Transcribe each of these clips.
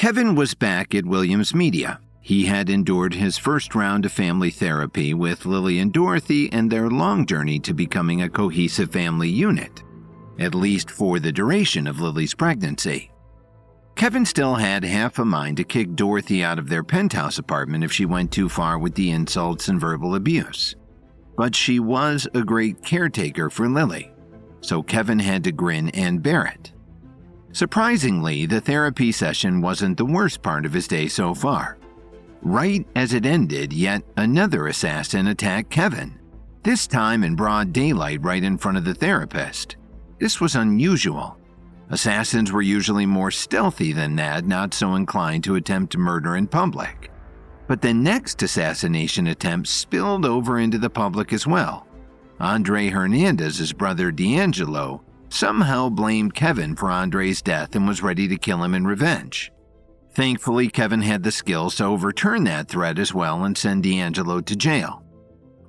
Kevin was back at Williams Media. He had endured his first round of family therapy with Lily and Dorothy and their long journey to becoming a cohesive family unit, at least for the duration of Lily's pregnancy. Kevin still had half a mind to kick Dorothy out of their penthouse apartment if she went too far with the insults and verbal abuse. But she was a great caretaker for Lily, so Kevin had to grin and bear it. Surprisingly, the therapy session wasn't the worst part of his day so far. Right as it ended, yet another assassin attacked Kevin, this time in broad daylight right in front of the therapist. This was unusual. Assassins were usually more stealthy than that, not so inclined to attempt murder in public. But the next assassination attempt spilled over into the public as well. Andre Hernandez's brother D'Angelo somehow blamed Kevin for Andre's death and was ready to kill him in revenge. Thankfully, Kevin had the skills to overturn that threat as well and send D'Angelo to jail.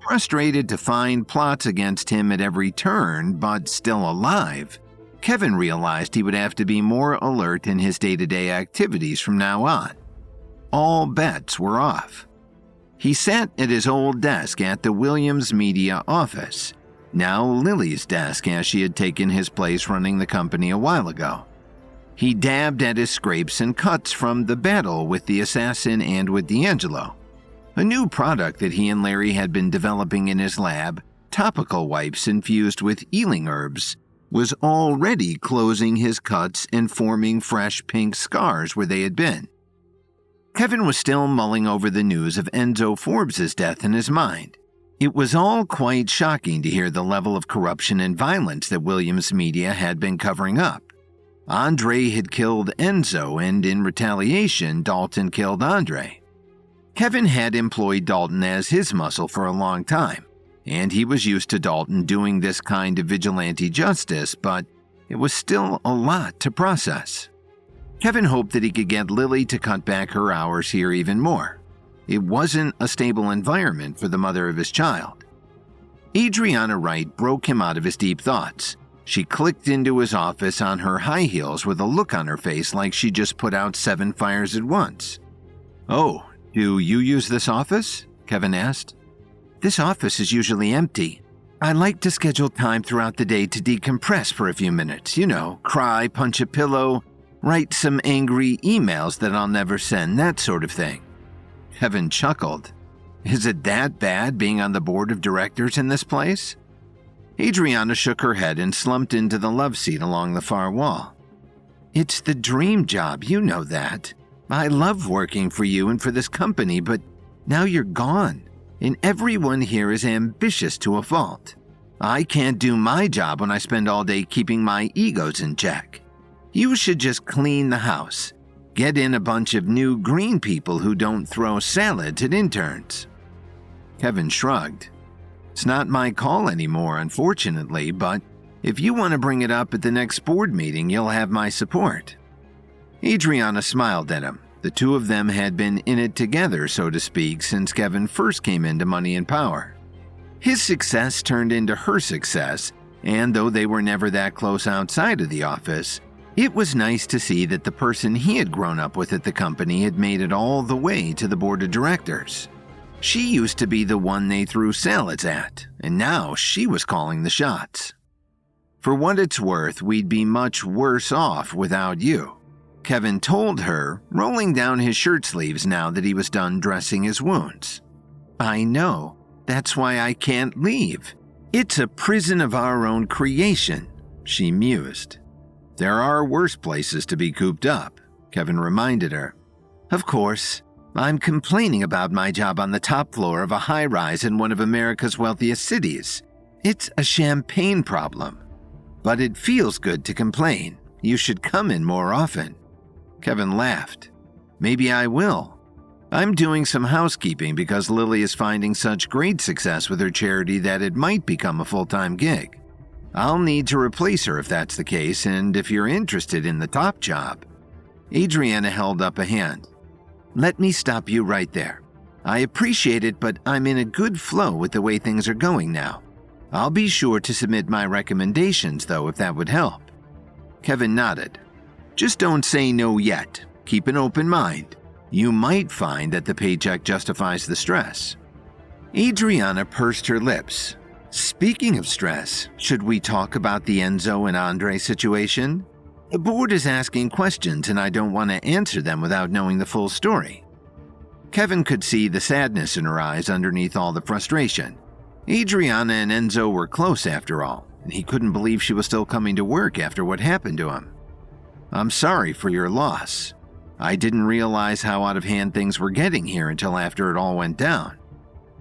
Frustrated to find plots against him at every turn, but still alive, Kevin realized he would have to be more alert in his day-to-day activities from now on. All bets were off. He sat at his old desk at the Williams Media office, now Lily's desk as she had taken his place running the company a while ago. He dabbed at his scrapes and cuts from the battle with the assassin and with D'Angelo. A new product that he and Larry had been developing in his lab, topical wipes infused with healing herbs, was already closing his cuts and forming fresh pink scars where they had been. Kevin was still mulling over the news of Enzo Forbes' death in his mind. It was all quite shocking to hear the level of corruption and violence that Williams Media had been covering up. Andre had killed Enzo, and in retaliation, Dalton killed Andre. Kevin had employed Dalton as his muscle for a long time, and he was used to Dalton doing this kind of vigilante justice, but it was still a lot to process. Kevin hoped that he could get Lily to cut back her hours here even more. It wasn't a stable environment for the mother of his child. Adriana Wright broke him out of his deep thoughts. She clicked into his office on her high heels with a look on her face like she just put out 7 fires at once. "Oh, do you use this office?" Kevin asked. "This office is usually empty. I like to schedule time throughout the day to decompress for a few minutes. You know, cry, punch a pillow, write some angry emails that I'll never send, that sort of thing." Kevin chuckled. Is it that bad being on the board of directors in this place? Adriana shook her head and slumped into the love seat along the far wall. "It's the dream job, you know that. I love working for you and for this company, but now you're gone, and everyone here is ambitious to a fault. I can't do my job when I spend all day keeping my egos in check. You should just clean the house. Get in a bunch of new green people who don't throw salads at interns." Kevin shrugged. "It's not my call anymore, unfortunately, but if you want to bring it up at the next board meeting, you'll have my support." Adriana smiled at him. The two of them had been in it together, so to speak, since Kevin first came into Money and Power. His success turned into her success, and though they were never that close outside of the office, it was nice to see that the person he had grown up with at the company had made it all the way to the board of directors. She used to be the one they threw salads at, and now she was calling the shots. "For what it's worth, we'd be much worse off without you," Kevin told her, rolling down his shirt sleeves now that he was done dressing his wounds. "I know. That's why I can't leave. It's a prison of our own creation," she mused. "There are worse places to be cooped up," Kevin reminded her. "Of course. I'm complaining about my job on the top floor of a high-rise in one of America's wealthiest cities. It's a champagne problem. But it feels good to complain. You should come in more often." Kevin laughed. "Maybe I will. I'm doing some housekeeping because Lily is finding such great success with her charity that it might become a full-time gig. I'll need to replace her if that's the case, and if you're interested in the top job." Adriana held up a hand. "Let me stop you right there. I appreciate it, but I'm in a good flow with the way things are going now. I'll be sure to submit my recommendations, though, if that would help." Kevin nodded. "Just don't say no yet. keep an open mind. You might find that the paycheck justifies the stress." Adriana pursed her lips. "Speaking of stress, should we talk about the Enzo and Andre situation? The board is asking questions and I don't want to answer them without knowing the full story." Kevin could see the sadness in her eyes underneath all the frustration. Adriana and Enzo were close after all, and he couldn't believe she was still coming to work after what happened to him. "I'm sorry for your loss. I didn't realize how out of hand things were getting here until after it all went down.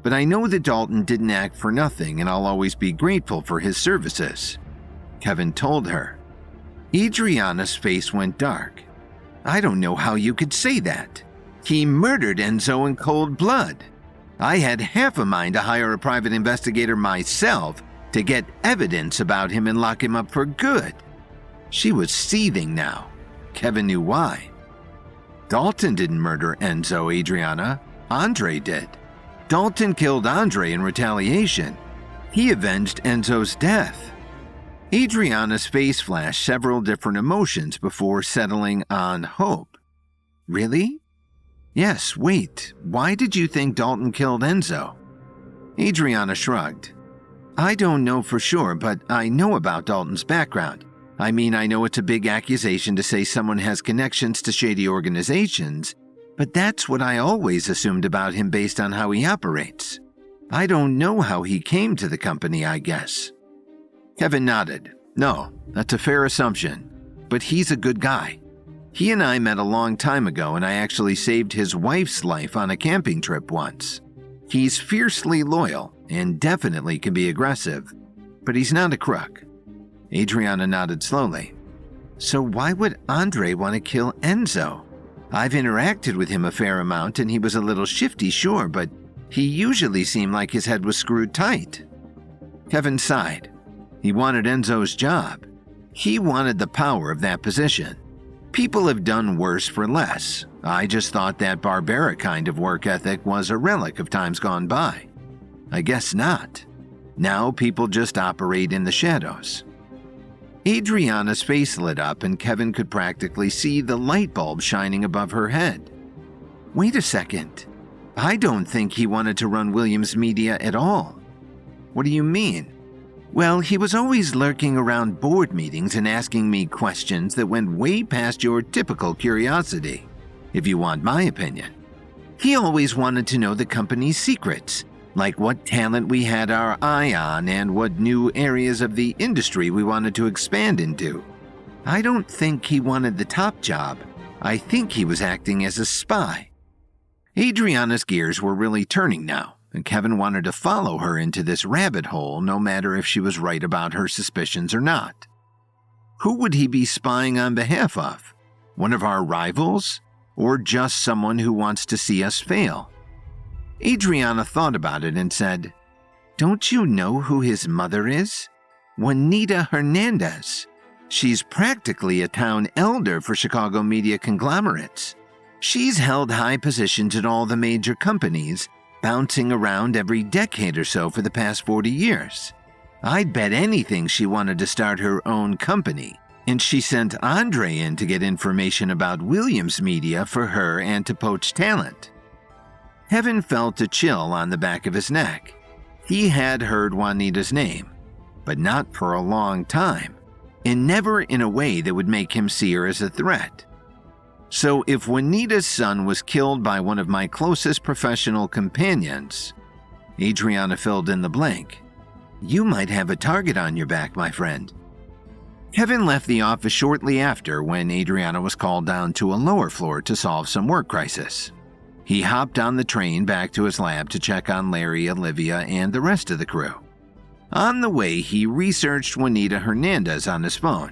But I know that Dalton didn't act for nothing and I'll always be grateful for his services," Kevin told her. Adriana's face went dark. "I don't know how you could say that. He murdered Enzo in cold blood. I had half a mind to hire a private investigator myself to get evidence about him and lock him up for good." She was seething now. Kevin knew why. "Dalton didn't murder Enzo, Adriana. Andre did. Dalton killed Andre in retaliation. He avenged Enzo's death." Adriana's face flashed several different emotions before settling on hope. "Really?" "Yes, wait. Why did you think Dalton killed Enzo?" Adriana shrugged. "I don't know for sure, but I know about Dalton's background. I mean, I know it's a big accusation to say someone has connections to shady organizations, but that's what I always assumed about him based on how he operates. I don't know how he came to the company, I guess." Kevin nodded. "No, that's a fair assumption, but he's a good guy. He and I met a long time ago and I actually saved his wife's life on a camping trip once. He's fiercely loyal and definitely can be aggressive, but he's not a crook." Adriana nodded slowly. "So why would Andre want to kill Enzo? I've interacted with him a fair amount and he was a little shifty, sure, but he usually seemed like his head was screwed tight." Kevin sighed. He wanted Enzo's job. He wanted the power of that position. People have done worse for less. I just thought that barbaric kind of work ethic was a relic of times gone by. I guess not. Now people just operate in the shadows." Adriana's face lit up and Kevin could practically see the light bulb shining above her head. "Wait a second. I don't think he wanted to run Williams Media at all." "What do you mean?" "Well, he was always lurking around board meetings and asking me questions that went way past your typical curiosity, if you want my opinion. He always wanted to know the company's secrets, like what talent we had our eye on and what new areas of the industry we wanted to expand into. I don't think he wanted the top job. I think he was acting as a spy." Adriana's gears were really turning now, and Kevin wanted to follow her into this rabbit hole no matter if she was right about her suspicions or not. Who would he be spying on behalf of? One of our rivals? Or just someone who wants to see us fail? Adriana thought about it and said, "Don't you know who his mother is? Juanita Hernandez. She's practically a town elder for Chicago media conglomerates. She's held high positions at all the major companies, bouncing around every decade or so for the past 40 years. I'd bet anything she wanted to start her own company, and she sent Andre in to get information about Williams Media for her and to poach talent." Kevin felt a chill on the back of his neck. He had heard Juanita's name, but not for a long time, and never in a way that would make him see her as a threat. So if Juanita's son was killed by one of my closest professional companions, Adriana filled in the blank, you might have a target on your back, my friend. Kevin left the office shortly after when Adriana was called down to a lower floor to solve some work crisis. He hopped on the train back to his lab to check on Larry, Olivia, and the rest of the crew. On the way, he researched Juanita Hernandez on his phone.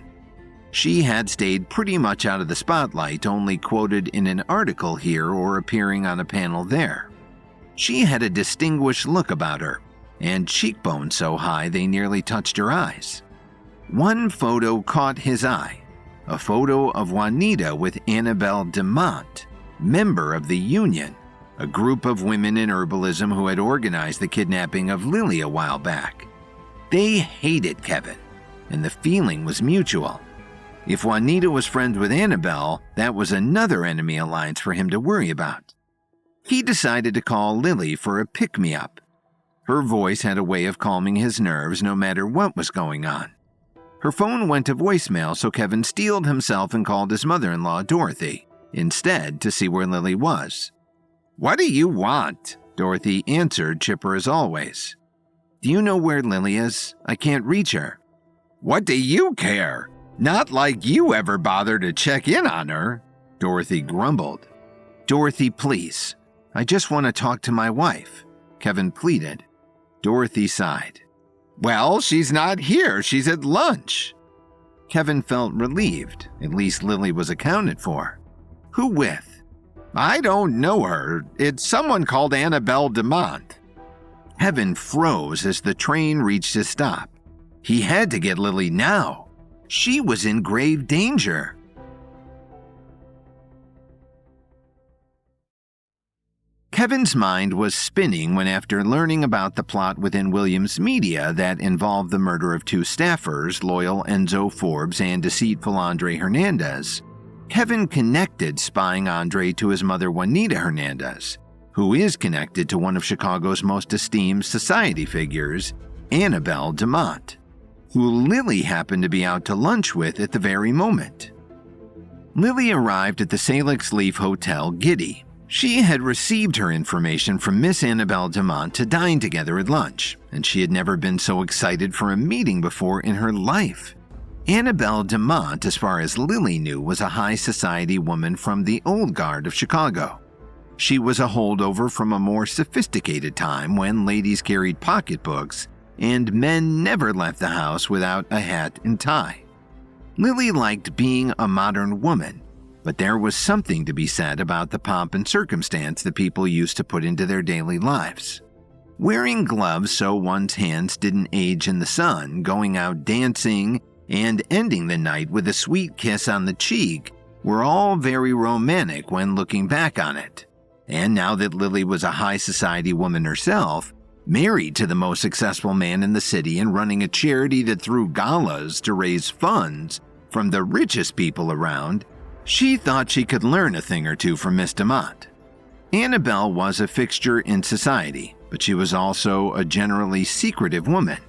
She had stayed pretty much out of the spotlight, only quoted in an article here or appearing on a panel there. She had a distinguished look about her, and cheekbones so high they nearly touched her eyes. One photo caught his eye, a photo of Juanita with Annabelle DeMont, member of the Union, a group of women in herbalism who had organized the kidnapping of Lily a while back. They hated Kevin, and the feeling was mutual. If Juanita was friends with Annabelle, that was another enemy alliance for him to worry about. He decided to call Lily for a pick-me-up. Her voice had a way of calming his nerves no matter what was going on. Her phone went to voicemail, so Kevin steeled himself and called his mother-in-law, Dorothy, instead to see where Lily was. "What do you want?" Dorothy answered, chipper as always. "Do you know where Lily is? I can't reach her." "What do you care? Not like you ever bother to check in on her," Dorothy grumbled. "Dorothy, please. I just want to talk to my wife," Kevin pleaded. Dorothy sighed. "Well, she's not here. She's at lunch." Kevin felt relieved. At least Lily was accounted for. "Who with?" "I don't know her. It's someone called Annabelle DeMont." Kevin froze as the train reached a stop. He had to get Lily now. She was in grave danger. Kevin's mind was spinning when, after learning about the plot within Williams Media that involved the murder of two staffers, loyal Enzo Forbes and deceitful Andre Hernandez, Kevin connected spying Andre to his mother Juanita Hernandez, who is connected to one of Chicago's most esteemed society figures, Annabelle DeMont, who Lily happened to be out to lunch with at the very moment. Lily arrived at the Salix Leaf Hotel giddy. She had received her information from Miss Annabelle DeMont to dine together at lunch, and she had never been so excited for a meeting before in her life. Annabelle DeMont, as far as Lily knew, was a high society woman from the old guard of Chicago. She was a holdover from a more sophisticated time when ladies carried pocketbooks and men never left the house without a hat and tie. Lily liked being a modern woman, but there was something to be said about the pomp and circumstance that people used to put into their daily lives. Wearing gloves so one's hands didn't age in the sun, going out dancing, and ending the night with a sweet kiss on the cheek were all very romantic when looking back on it. And now that Lily was a high society woman herself, married to the most successful man in the city and running a charity that threw galas to raise funds from the richest people around, she thought she could learn a thing or two from Miss DeMont. Annabelle was a fixture in society, but she was also a generally secretive woman.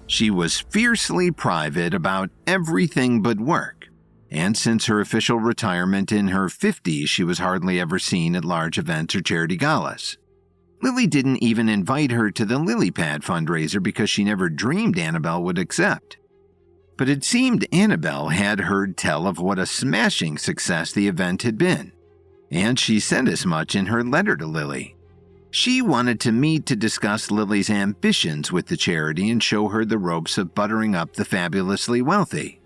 She was fiercely private about everything but work, and since her official retirement in her 50s, she was hardly ever seen at large events or charity galas. Lily didn't even invite her to the Lily Pad fundraiser because she never dreamed Annabelle would accept. But it seemed Annabelle had heard tell of what a smashing success the event had been, and she said as much in her letter to Lily. She wanted to meet to discuss Lily's ambitions with the charity and show her the ropes of buttering up the fabulously wealthy.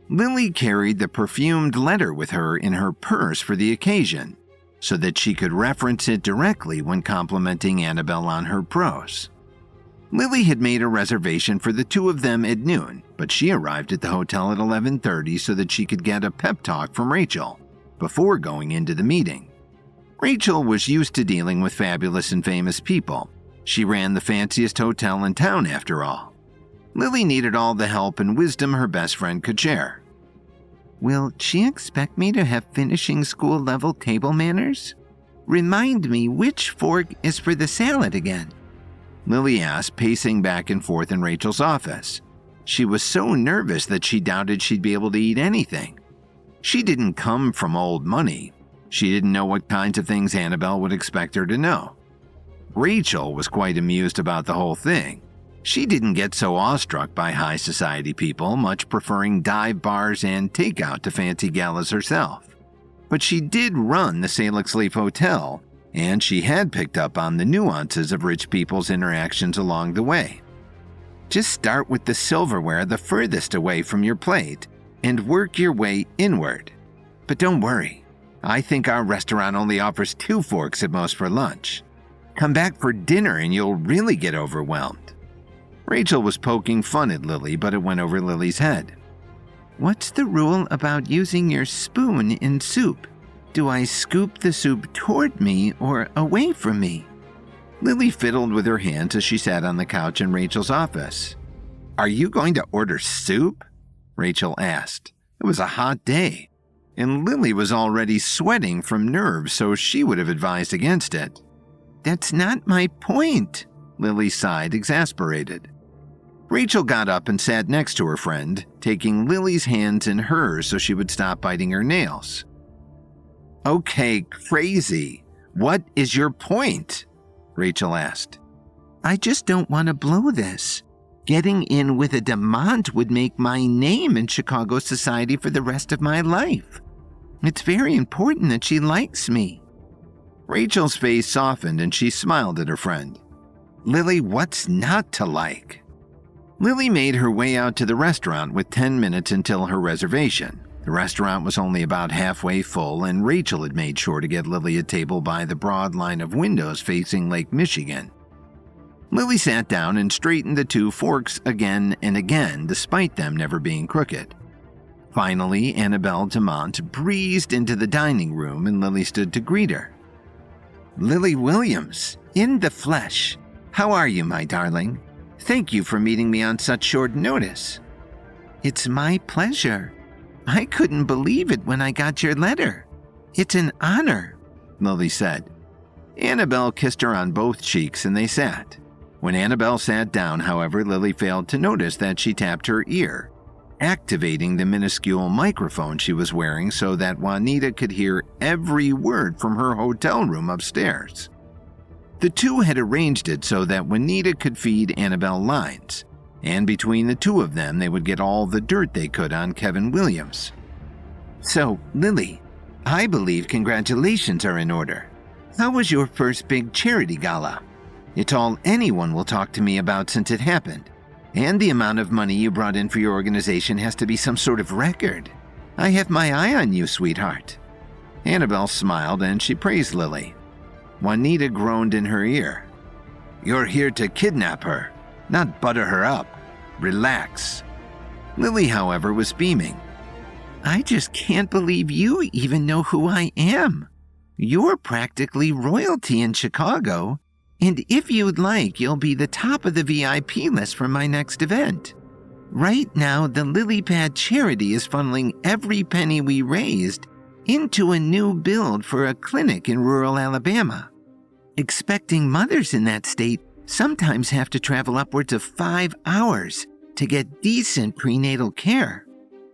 Lily carried the perfumed letter with her in her purse for the occasion, so that she could reference it directly when complimenting Annabelle on her prose. Lily had made a reservation for the two of them at noon, but she arrived at the hotel at 11:30 so that she could get a pep talk from Rachel before going into the meeting. Rachel was used to dealing with fabulous and famous people. She ran the fanciest hotel in town, after all. Lily needed all the help and wisdom her best friend could share. "Will she expect me to have finishing school-level table manners? Remind me which fork is for the salad again?" Lily asked, pacing back and forth in Rachel's office. She was so nervous that she doubted she'd be able to eat anything. She didn't come from old money. She didn't know what kinds of things Annabelle would expect her to know. Rachel was quite amused about the whole thing. She didn't get so awestruck by high society people, much preferring dive bars and takeout to fancy galas herself. But she did run the Salix Leaf Hotel, and she had picked up on the nuances of rich people's interactions along the way. Just start with the silverware the furthest away from your plate and work your way inward. But don't worry, I think our restaurant only offers 2 forks at most for lunch. Come back for dinner and you'll really get overwhelmed. Rachel was poking fun at Lily, but it went over Lily's head. "What's the rule about using your spoon in soup? Do I scoop the soup toward me or away from me?" Lily fiddled with her hands as she sat on the couch in Rachel's office. "Are you going to order soup?" Rachel asked. It was a hot day, and Lily was already sweating from nerves, so she would have advised against it. "That's not my point," Lily sighed, exasperated. Rachel got up and sat next to her friend, taking Lily's hands in hers so she would stop biting her nails. "Okay, crazy. What is your point?" Rachel asked. "I just don't want to blow this. Getting in with a Demant would make my name in Chicago society for the rest of my life. It's very important that she likes me." Rachel's face softened and she smiled at her friend. "Lily, what's not to like?" Lily made her way out to the restaurant with 10 minutes until her reservation. The restaurant was only about halfway full, and Rachel had made sure to get Lily a table by the broad line of windows facing Lake Michigan. Lily sat down and straightened the two forks again and again, despite them never being crooked. Finally, Annabelle Demant breezed into the dining room, and Lily stood to greet her. "Lily Williams, in the flesh. How are you, my darling? Thank you for meeting me on such short notice." "It's my pleasure. I couldn't believe it when I got your letter. It's an honor," Lily said. Annabelle kissed her on both cheeks and they sat. When Annabelle sat down, however, Lily failed to notice that she tapped her ear, activating the minuscule microphone she was wearing so that Juanita could hear every word from her hotel room upstairs. The two had arranged it so that Juanita could feed Annabelle lines, and between the two of them they would get all the dirt they could on Kevin Williams. "So, Lily, I believe congratulations are in order. How was your first big charity gala? It's all anyone will talk to me about since it happened. And the amount of money you brought in for your organization has to be some sort of record. I have my eye on you, sweetheart." Annabelle smiled and she praised Lily. Juanita groaned in her ear. "You're here to kidnap her, not butter her up. Relax." Lily, however, was beaming. "I just can't believe you even know who I am. You're practically royalty in Chicago, and if you'd like, you'll be the top of the VIP list for my next event. Right now, the Lily Pad charity is funneling every penny we raised into a new build for a clinic in rural Alabama. Expecting mothers in that state sometimes have to travel upwards of 5 hours to get decent prenatal care.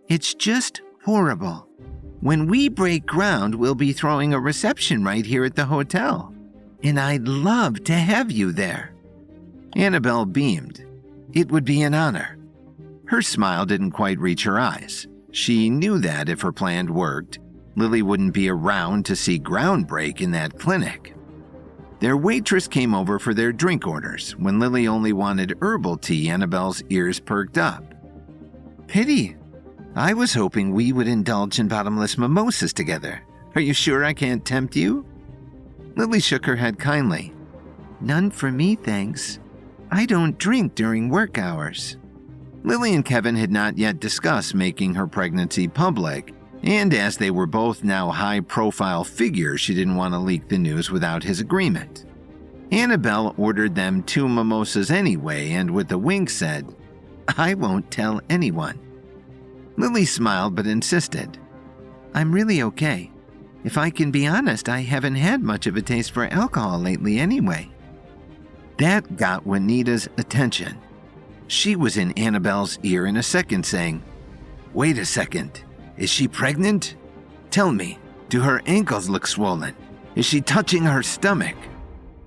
It's just horrible. When we break ground, we'll be throwing a reception right here at the hotel, and I'd love to have you there." Annabelle beamed. It would be an honor. Her smile didn't quite reach her eyes. She knew that if her plan worked, Lily wouldn't be around to see ground break in that clinic. Their waitress came over for their drink orders. When Lily only wanted herbal tea, Annabelle's ears perked up. "Pity. I was hoping we would indulge in bottomless mimosas together. Are you sure I can't tempt you?" Lily shook her head kindly. "None for me, thanks. I don't drink during work hours." Lily and Kevin had not yet discussed making her pregnancy public, and as they were both now high-profile figures, she didn't want to leak the news without his agreement. Annabelle ordered them 2 mimosas anyway, and with a wink said, "I won't tell anyone." Lily smiled but insisted, "I'm really okay. If I can be honest, I haven't had much of a taste for alcohol lately anyway." That got Juanita's attention. She was in Annabelle's ear in a second saying, "Wait a second. Is she pregnant? Tell me, do her ankles look swollen? Is she touching her stomach?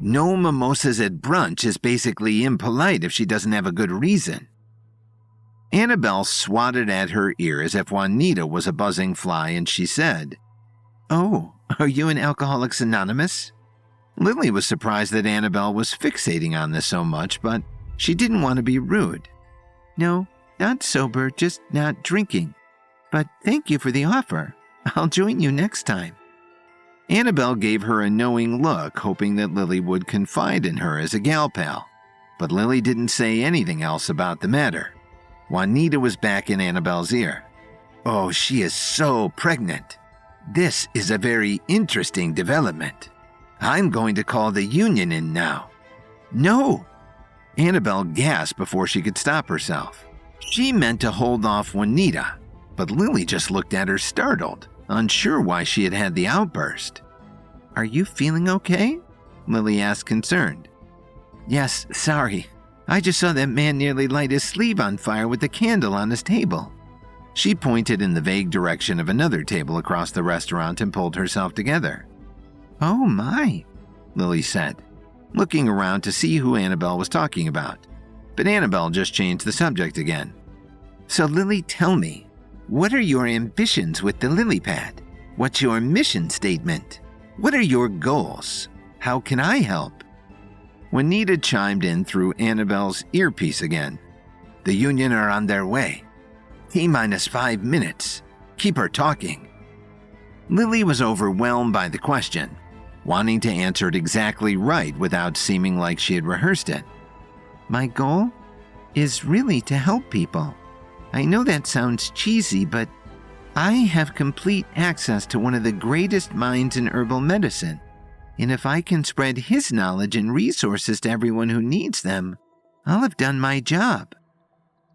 No mimosas at brunch is basically impolite if she doesn't have a good reason." Annabelle swatted at her ear as if Juanita was a buzzing fly, and she said, "Oh, are you in Alcoholics Anonymous?" Lily was surprised that Annabelle was fixating on this so much, but she didn't want to be rude. "No, not sober, just not drinking. But thank you for the offer. I'll join you next time." Annabelle gave her a knowing look, hoping that Lily would confide in her as a gal pal. But Lily didn't say anything else about the matter. Juanita was back in Annabelle's ear. "Oh, she is so pregnant. This is a very interesting development. I'm going to call the union in now." "No!" Annabelle gasped before she could stop herself. She meant to hold off Juanita, but Lily just looked at her startled, unsure why she had had the outburst. "Are you feeling okay?" Lily asked, concerned. "Yes, sorry. I just saw that man nearly light his sleeve on fire with a candle on his table." She pointed in the vague direction of another table across the restaurant and pulled herself together. "Oh my," Lily said, looking around to see who Annabelle was talking about. But Annabelle just changed the subject again. "So Lily, tell me, what are your ambitions with the lily pad? What's your mission statement? What are your goals? How can I help?" Juanita chimed in through Annabelle's earpiece again. "The union are on their way. T-minus 5 minutes. Keep her talking." Lily was overwhelmed by the question, wanting to answer it exactly right without seeming like she had rehearsed it. "My goal is really to help people. I know that sounds cheesy, but I have complete access to one of the greatest minds in herbal medicine. And if I can spread his knowledge and resources to everyone who needs them, I'll have done my job."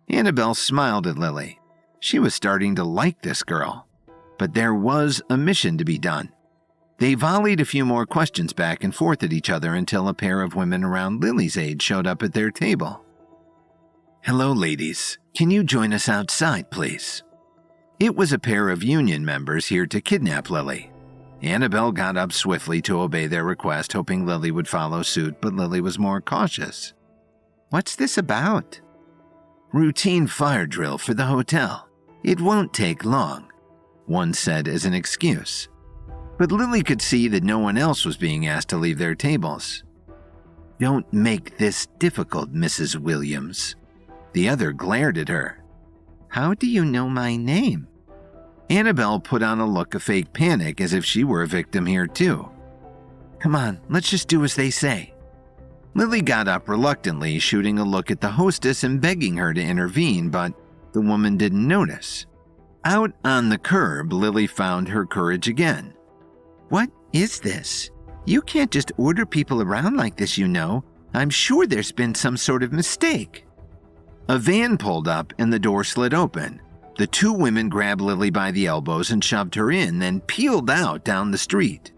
Annabelle smiled at Lily. She was starting to like this girl. But there was a mission to be done. They volleyed a few more questions back and forth at each other until a pair of women around Lily's age showed up at their table. "Hello, ladies. Can you join us outside, please?" It was a pair of union members here to kidnap Lily. Annabelle got up swiftly to obey their request, hoping Lily would follow suit, but Lily was more cautious. "What's this about?" "Routine fire drill for the hotel. It won't take long," one said as an excuse. But Lily could see that no one else was being asked to leave their tables. "Don't make this difficult, Mrs. Williams." The other glared at her. "How do you know my name?" Annabelle put on a look of fake panic as if she were a victim here too. "Come on, let's just do as they say." Lily got up reluctantly, shooting a look at the hostess and begging her to intervene, but the woman didn't notice. Out on the curb, Lily found her courage again. "What is this? You can't just order people around like this, you know. I'm sure there's been some sort of mistake." A van pulled up and the door slid open. The two women grabbed Lily by the elbows and shoved her in, then peeled out down the street.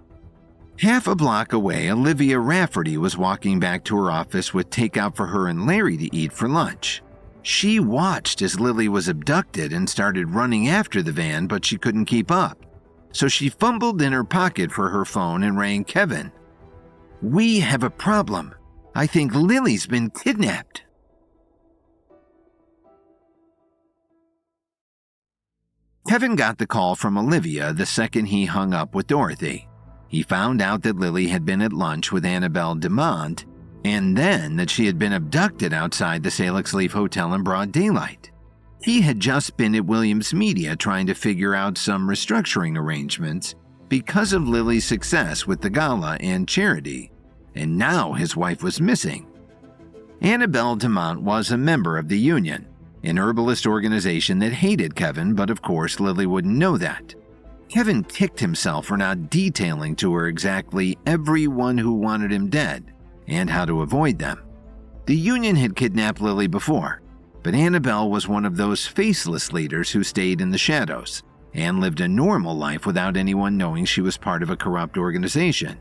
Half a block away, Olivia Rafferty was walking back to her office with takeout for her and Larry to eat for lunch. She watched as Lily was abducted and started running after the van, but she couldn't keep up. So she fumbled in her pocket for her phone and rang Kevin. "We have a problem. I think Lily's been kidnapped." Kevin got the call from Olivia the second he hung up with Dorothy. He found out that Lily had been at lunch with Annabelle Demont, and then that she had been abducted outside the Salix Leaf Hotel in broad daylight. He had just been at Williams Media trying to figure out some restructuring arrangements because of Lily's success with the gala and charity, and now his wife was missing. Annabelle Demont was a member of the union, an herbalist organization that hated Kevin, but of course Lily wouldn't know that. Kevin kicked himself for not detailing to her exactly everyone who wanted him dead and how to avoid them. The union had kidnapped Lily before, but Annabelle was one of those faceless leaders who stayed in the shadows and lived a normal life without anyone knowing she was part of a corrupt organization.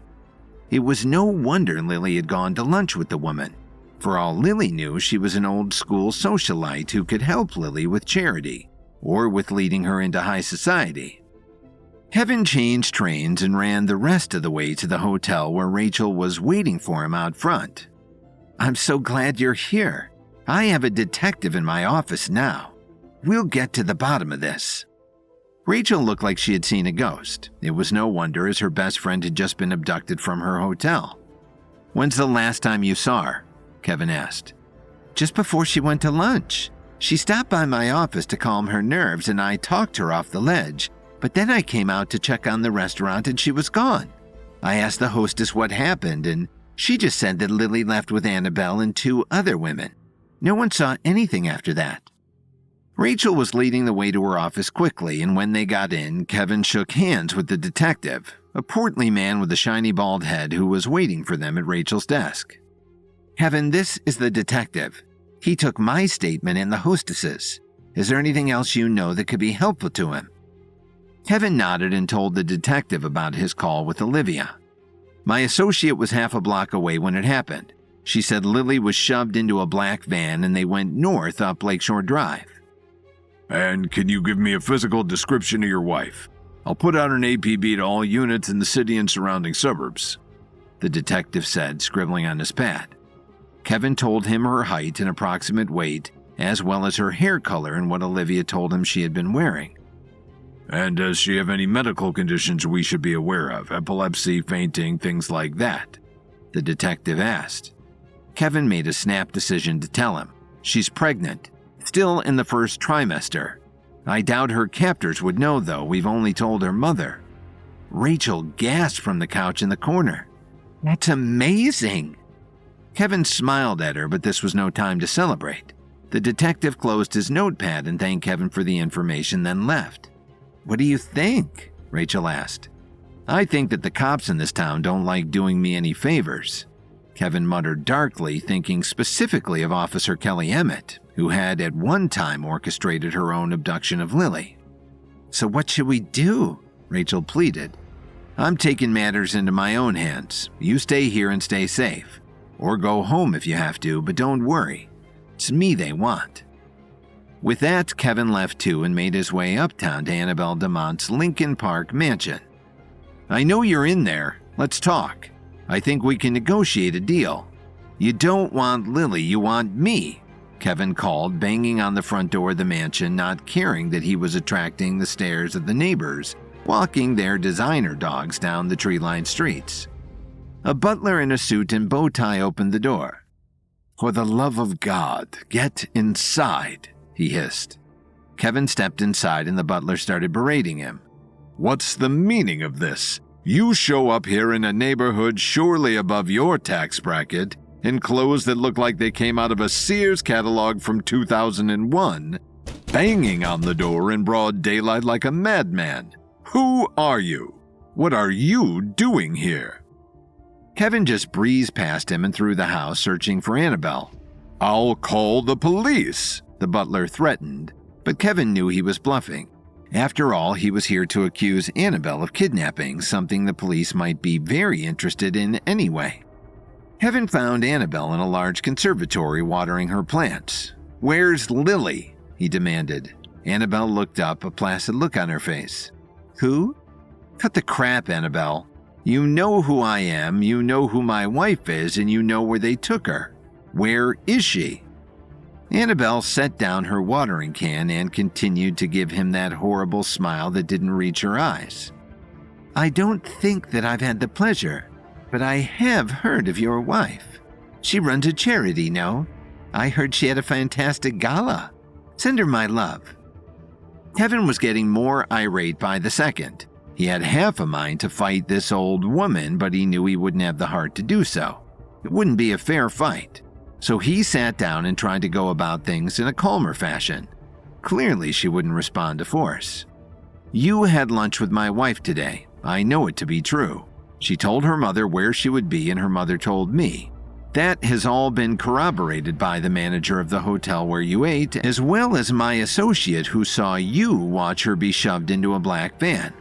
It was no wonder Lily had gone to lunch with the woman. For all Lily knew, she was an old-school socialite who could help Lily with charity or with leading her into high society. Kevin changed trains and ran the rest of the way to the hotel where Rachel was waiting for him out front. "I'm so glad you're here. I have a detective in my office now. We'll get to the bottom of this." Rachel looked like she had seen a ghost. It was no wonder, as her best friend had just been abducted from her hotel. "When's the last time you saw her?" Kevin asked. "Just before she went to lunch. She stopped by my office to calm her nerves and I talked her off the ledge, but then I came out to check on the restaurant and she was gone. I asked the hostess what happened and she just said that Lily left with Annabelle and 2 other women. No one saw anything after that." Rachel was leading the way to her office quickly, and when they got in, Kevin shook hands with the detective, a portly man with a shiny bald head who was waiting for them at Rachel's desk. "Kevin, this is the detective. He took my statement and the hostess's. Is there anything else you know that could be helpful to him?" Kevin nodded and told the detective about his call with Olivia. "My associate was half a block away when it happened. She said Lily was shoved into a black van and they went north up Lakeshore Drive." "And can you give me a physical description of your wife? I'll put out an APB to all units in the city and surrounding suburbs," the detective said, scribbling on his pad. Kevin told him her height and approximate weight, as well as her hair color and what Olivia told him she had been wearing. "And does she have any medical conditions we should be aware of? Epilepsy, fainting, things like that?" the detective asked. Kevin made a snap decision to tell him. "She's pregnant, still in the first trimester. I doubt her captors would know, though. We've only told her mother." Rachel gasped from the couch in the corner. "That's amazing!" Kevin smiled at her, but this was no time to celebrate. The detective closed his notepad and thanked Kevin for the information, then left. "What do you think?" Rachel asked. "I think that the cops in this town don't like doing me any favors," Kevin muttered darkly, thinking specifically of Officer Kelly Emmett, who had at one time orchestrated her own abduction of Lily. "So what should we do?" Rachel pleaded. "I'm taking matters into my own hands. You stay here and stay safe. Or go home if you have to, but don't worry. It's me they want." With that, Kevin left too and made his way uptown to Annabelle DeMont's Lincoln Park mansion. "I know you're in there. Let's talk. I think we can negotiate a deal. You don't want Lily, you want me," Kevin called, banging on the front door of the mansion, not caring that he was attracting the stares of the neighbors, walking their designer dogs down the tree-lined streets. A butler in a suit and bow tie opened the door. "For the love of God, get inside," he hissed. Kevin stepped inside and the butler started berating him. "What's the meaning of this? You show up here in a neighborhood surely above your tax bracket, in clothes that look like they came out of a Sears catalog from 2001, banging on the door in broad daylight like a madman. Who are you? What are you doing here?" Kevin just breezed past him and through the house, searching for Annabelle. "I'll call the police," the butler threatened, but Kevin knew he was bluffing. After all, he was here to accuse Annabelle of kidnapping, something the police might be very interested in anyway. Kevin found Annabelle in a large conservatory watering her plants. "Where's Lily?" he demanded. Annabelle looked up, a placid look on her face. "Who?" "Cut the crap, Annabelle. You know who I am, you know who my wife is, and you know where they took her. Where is she?" Annabelle set down her watering can and continued to give him that horrible smile that didn't reach her eyes. "I don't think that I've had the pleasure, but I have heard of your wife. She runs a charity, no? I heard she had a fantastic gala. Send her my love." Kevin was getting more irate by the second. He had half a mind to fight this old woman, but he knew he wouldn't have the heart to do so. It wouldn't be a fair fight. So he sat down and tried to go about things in a calmer fashion. Clearly, she wouldn't respond to force. "You had lunch with my wife today. I know it to be true. She told her mother where she would be, and her mother told me. That has all been corroborated by the manager of the hotel where you ate, as well as my associate who saw you watch her be shoved into a black van.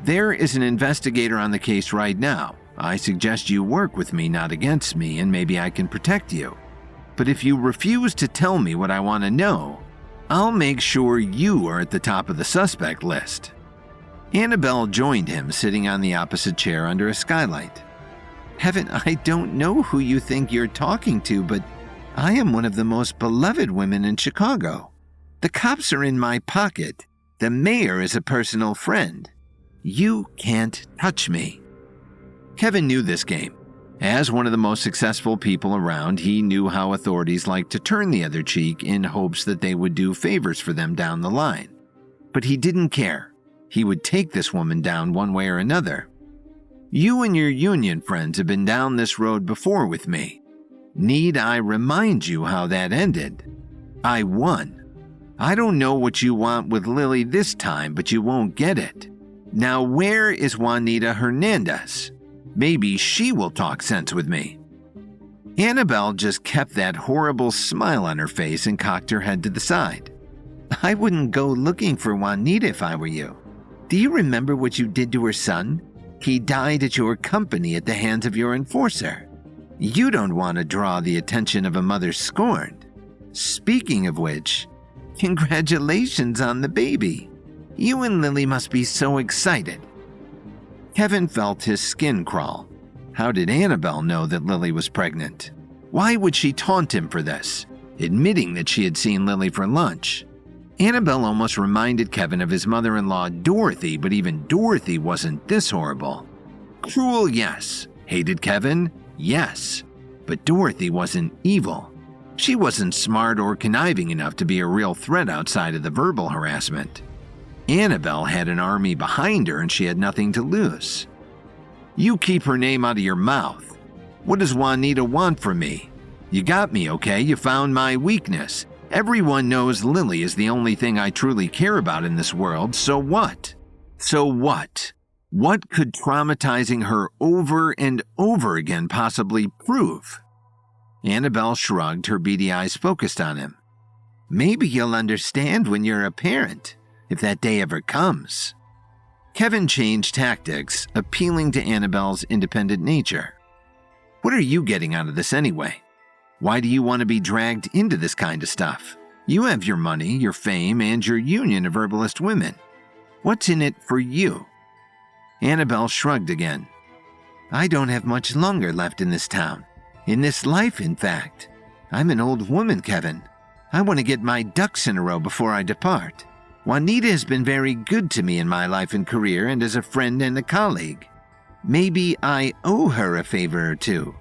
There is an investigator on the case right now. I suggest you work with me, not against me, and maybe I can protect you. But if you refuse to tell me what I want to know, I'll make sure you are at the top of the suspect list." Annabelle joined him, sitting on the opposite chair under a skylight. "Heaven, I don't know who you think you're talking to, but I am one of the most beloved women in Chicago. The cops are in my pocket. The mayor is a personal friend. You can't touch me." Kevin knew this game. As one of the most successful people around, he knew how authorities like to turn the other cheek in hopes that they would do favors for them down the line. But he didn't care. He would take this woman down one way or another. "You and your union friends have been down this road before with me. Need I remind you how that ended? I won. I don't know what you want with Lily this time, but you won't get it. Now where is Juanita Hernandez? Maybe she will talk sense with me." Annabelle just kept that horrible smile on her face and cocked her head to the side. I wouldn't go looking for Juanita if I were you. Do you remember what you did to her son? He died at your company at the hands of your enforcer. You don't want to draw the attention of a mother scorned. Speaking of which, congratulations on the baby. You and Lily must be so excited. Kevin felt his skin crawl. How did Annabelle know that Lily was pregnant? Why would she taunt him for this, admitting that she had seen Lily for lunch? Annabelle almost reminded Kevin of his mother-in-law Dorothy, but even Dorothy wasn't this horrible. Cruel, yes. Hated Kevin? Yes. But Dorothy wasn't evil. She wasn't smart or conniving enough to be a real threat outside of the verbal harassment. Annabelle had an army behind her and she had nothing to lose. You keep her name out of your mouth. What does Juanita want from me? You got me, okay? You found my weakness. Everyone knows Lily is the only thing I truly care about in this world, so what? So what? What could traumatizing her over and over again possibly prove? Annabelle shrugged, her beady eyes focused on him. Maybe you'll understand when you're a parent, if that day ever comes. Kevin changed tactics, appealing to Annabelle's independent nature. What are you getting out of this anyway? Why do you want to be dragged into this kind of stuff? You have your money, your fame, and your union of herbalist women. What's in it for you? Annabelle shrugged again. I don't have much longer left in this town. In this life, in fact. I'm an old woman, Kevin. I want to get my ducks in a row before I depart. Juanita has been very good to me in my life and career and as a friend and a colleague. Maybe I owe her a favor or two.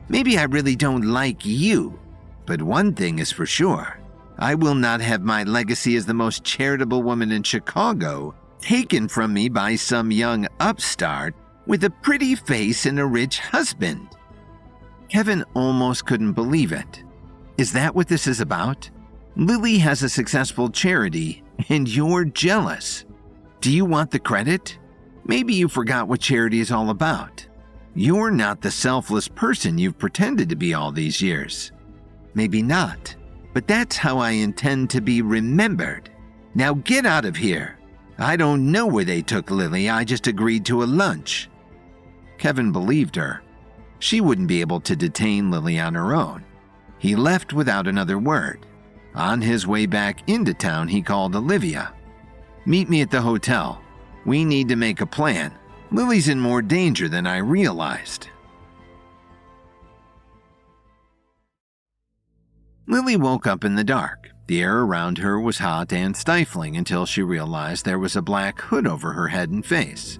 Maybe I really don't like you. But one thing is for sure. I will not have my legacy as the most charitable woman in Chicago taken from me by some young upstart with a pretty face and a rich husband. Kevin almost couldn't believe it. Is that what this is about? Lily has a successful charity, and you're jealous. Do you want the credit? Maybe you forgot what charity is all about. You're not the selfless person you've pretended to be all these years. Maybe not, but that's how I intend to be remembered. Now get out of here. I don't know where they took Lily, I just agreed to a lunch. Kevin believed her. She wouldn't be able to detain Lily on her own. He left without another word. On his way back into town, he called Olivia. Meet me at the hotel. We need to make a plan. Lily's in more danger than I realized. Lily woke up in the dark. The air around her was hot and stifling until she realized there was a black hood over her head and face.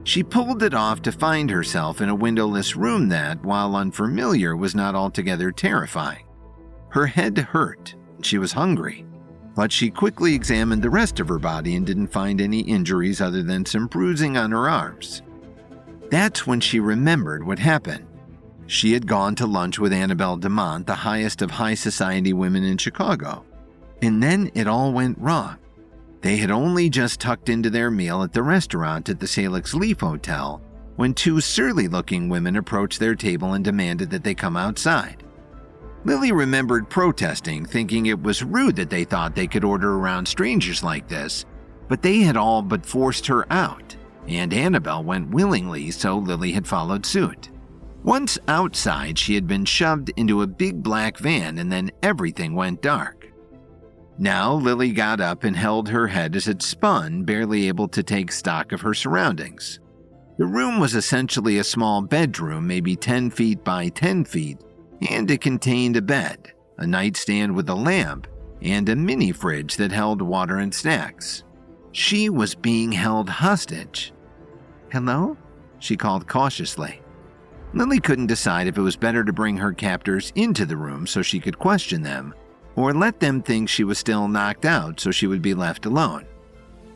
She pulled it off to find herself in a windowless room that, while unfamiliar, was not altogether terrifying. Her head hurt. She was hungry, but she quickly examined the rest of her body and didn't find any injuries other than some bruising on her arms. That's when she remembered what happened. She had gone to lunch with Annabelle DeMont, the highest of high society women in Chicago. And then it all went wrong. They had only just tucked into their meal at the restaurant at the Salix Leaf Hotel when two surly-looking women approached their table and demanded that they come outside. Lily remembered protesting, thinking it was rude that they thought they could order around strangers like this, but they had all but forced her out, and Annabelle went willingly, so Lily had followed suit. Once outside, she had been shoved into a big black van, and then everything went dark. Now Lily got up and held her head as it spun, barely able to take stock of her surroundings. The room was essentially a small bedroom, maybe 10 feet by 10 feet, and it contained a bed, a nightstand with a lamp, and a mini fridge that held water and snacks. She was being held hostage. "Hello?" she called cautiously. Lily couldn't decide if it was better to bring her captors into the room so she could question them, or let them think she was still knocked out so she would be left alone.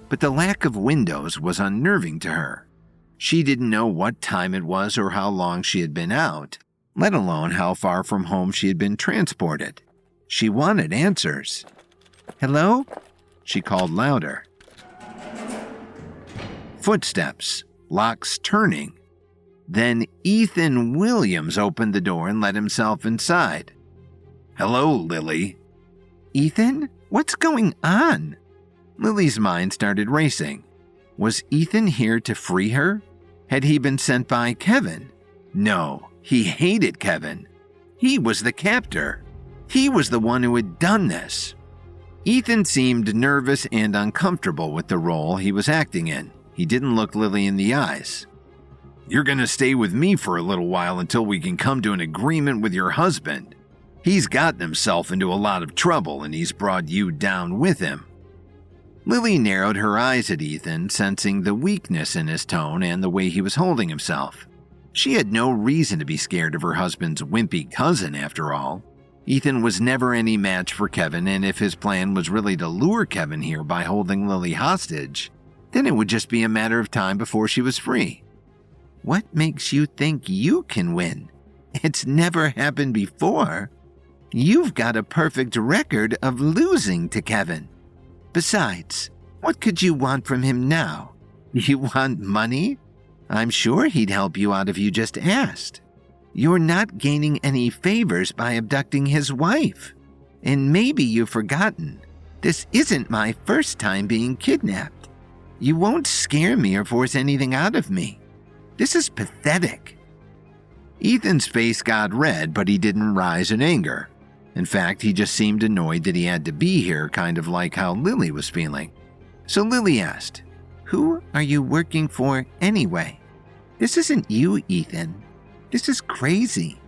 But the lack of windows was unnerving to her. She didn't know what time it was or how long she had been out, let alone how far from home she had been transported. She wanted answers. "Hello?" she called louder. Footsteps, locks turning. Then Ethan Williams opened the door and let himself inside. "Hello, Lily." "Ethan?" What's going on? Lily's mind started racing. Was Ethan here to free her? Had he been sent by Kevin? No, he hated Kevin. He was the captor. He was the one who had done this. Ethan seemed nervous and uncomfortable with the role he was acting in. He didn't look Lily in the eyes. You're going to stay with me for a little while until we can come to an agreement with your husband. He's gotten himself into a lot of trouble and he's brought you down with him. Lily narrowed her eyes at Ethan, sensing the weakness in his tone and the way he was holding himself. She had no reason to be scared of her husband's wimpy cousin, after all. Ethan was never any match for Kevin, and if his plan was really to lure Kevin here by holding Lily hostage, then it would just be a matter of time before she was free. What makes you think you can win? It's never happened before. You've got a perfect record of losing to Kevin. Besides, what could you want from him now? You want money? I'm sure he'd help you out if you just asked. You're not gaining any favors by abducting his wife. And maybe you've forgotten, this isn't my first time being kidnapped. You won't scare me or force anything out of me. This is pathetic. Ethan's face got red, but he didn't rise in anger. In fact, he just seemed annoyed that he had to be here, kind of like how Lily was feeling. So Lily asked, "Who are you working for anyway? This isn't you, Ethan. This is crazy."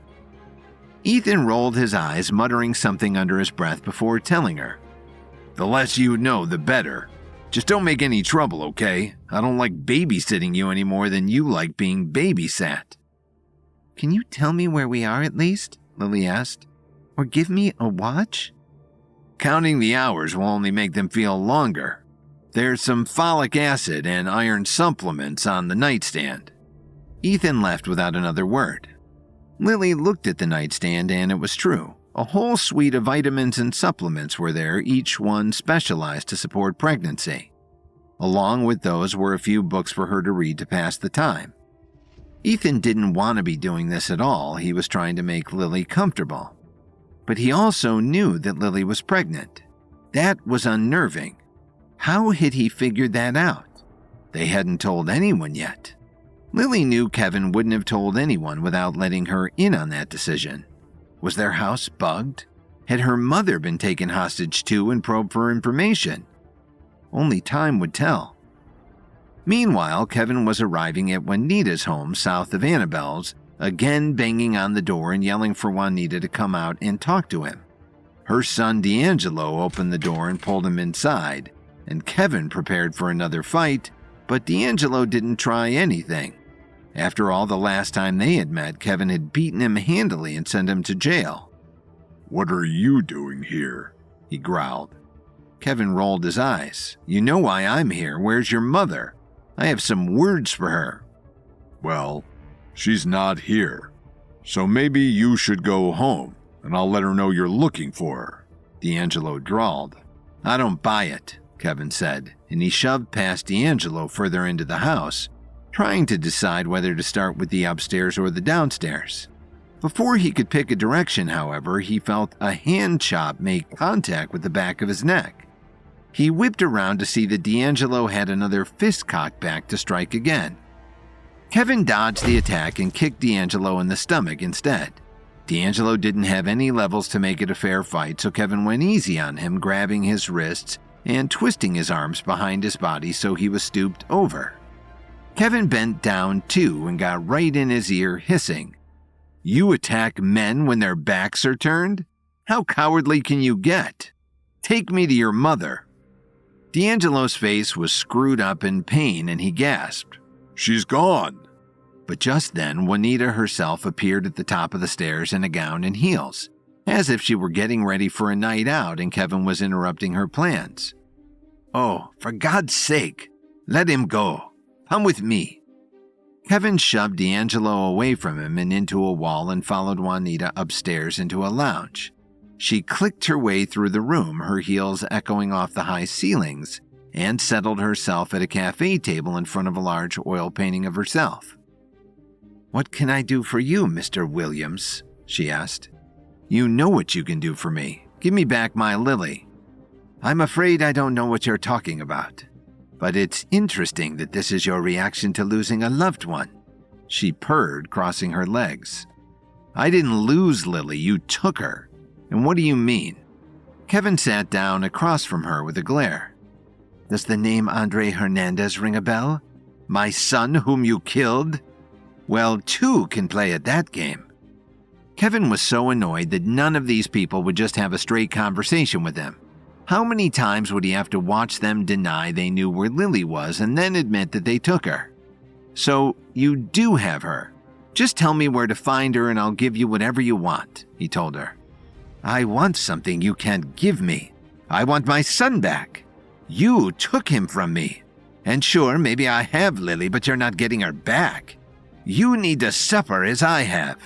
Ethan rolled his eyes, muttering something under his breath before telling her, "The less you know, the better. Just don't make any trouble, okay? I don't like babysitting you any more than you like being babysat." "Can you tell me where we are at least?" Lily asked. "Or give me a watch?" "Counting the hours will only make them feel longer. There's some folic acid and iron supplements on the nightstand." Ethan left without another word. Lily looked at the nightstand and it was true. A whole suite of vitamins and supplements were there, each one specialized to support pregnancy. Along with those were a few books for her to read to pass the time. Ethan didn't want to be doing this at all. He was trying to make Lily comfortable. But he also knew that Lily was pregnant. That was unnerving. How had he figured that out? They hadn't told anyone yet. Lily knew Kevin wouldn't have told anyone without letting her in on that decision. Was their house bugged? Had her mother been taken hostage too and probed for information? Only time would tell. Meanwhile, Kevin was arriving at Juanita's home south of Annabelle's, again banging on the door and yelling for Juanita to come out and talk to him. Her son D'Angelo opened the door and pulled him inside, and Kevin prepared for another fight, but D'Angelo didn't try anything. After all, the last time they had met, Kevin had beaten him handily and sent him to jail. "What are you doing here?" he growled. Kevin rolled his eyes. "You know why I'm here. Where's your mother? I have some words for her." "Well, she's not here. So maybe you should go home, and I'll let her know you're looking for her," D'Angelo drawled. "I don't buy it," Kevin said, and he shoved past D'Angelo further into the house, trying to decide whether to start with the upstairs or the downstairs. Before he could pick a direction, however, he felt a hand chop make contact with the back of his neck. He whipped around to see that D'Angelo had another fist cocked back to strike again. Kevin dodged the attack and kicked D'Angelo in the stomach instead. D'Angelo didn't have any levels to make it a fair fight, so Kevin went easy on him, grabbing his wrists and twisting his arms behind his body so he was stooped over. Kevin bent down too and got right in his ear, hissing, "You attack men when their backs are turned? How cowardly can you get? Take me to your mother." D'Angelo's face was screwed up in pain and he gasped, "She's gone." But just then, Juanita herself appeared at the top of the stairs in a gown and heels, as if she were getting ready for a night out and Kevin was interrupting her plans. "Oh, for God's sake, let him go. Come with me." Kevin shoved D'Angelo away from him and into a wall and followed Juanita upstairs into a lounge. She clicked her way through the room, her heels echoing off the high ceilings, and settled herself at a cafe table in front of a large oil painting of herself. "What can I do for you, Mr. Williams?" she asked. "You know what you can do for me. Give me back my Lily." I'm afraid I don't know what you're talking about. But it's interesting that this is your reaction to losing a loved one. She purred, crossing her legs. I didn't lose Lily, you took her. And what do you mean? Kevin sat down across from her with a glare. Does the name Andre Hernandez ring a bell? My son whom you killed? Well, two can play at that game. Kevin was so annoyed that none of these people would just have a straight conversation with him. How many times would he have to watch them deny they knew where Lily was and then admit that they took her? So, you do have her. Just tell me where to find her and I'll give you whatever you want, he told her. I want something you can't give me. I want my son back. You took him from me. And sure, maybe I have Lily, but you're not getting her back. You need to suffer as I have.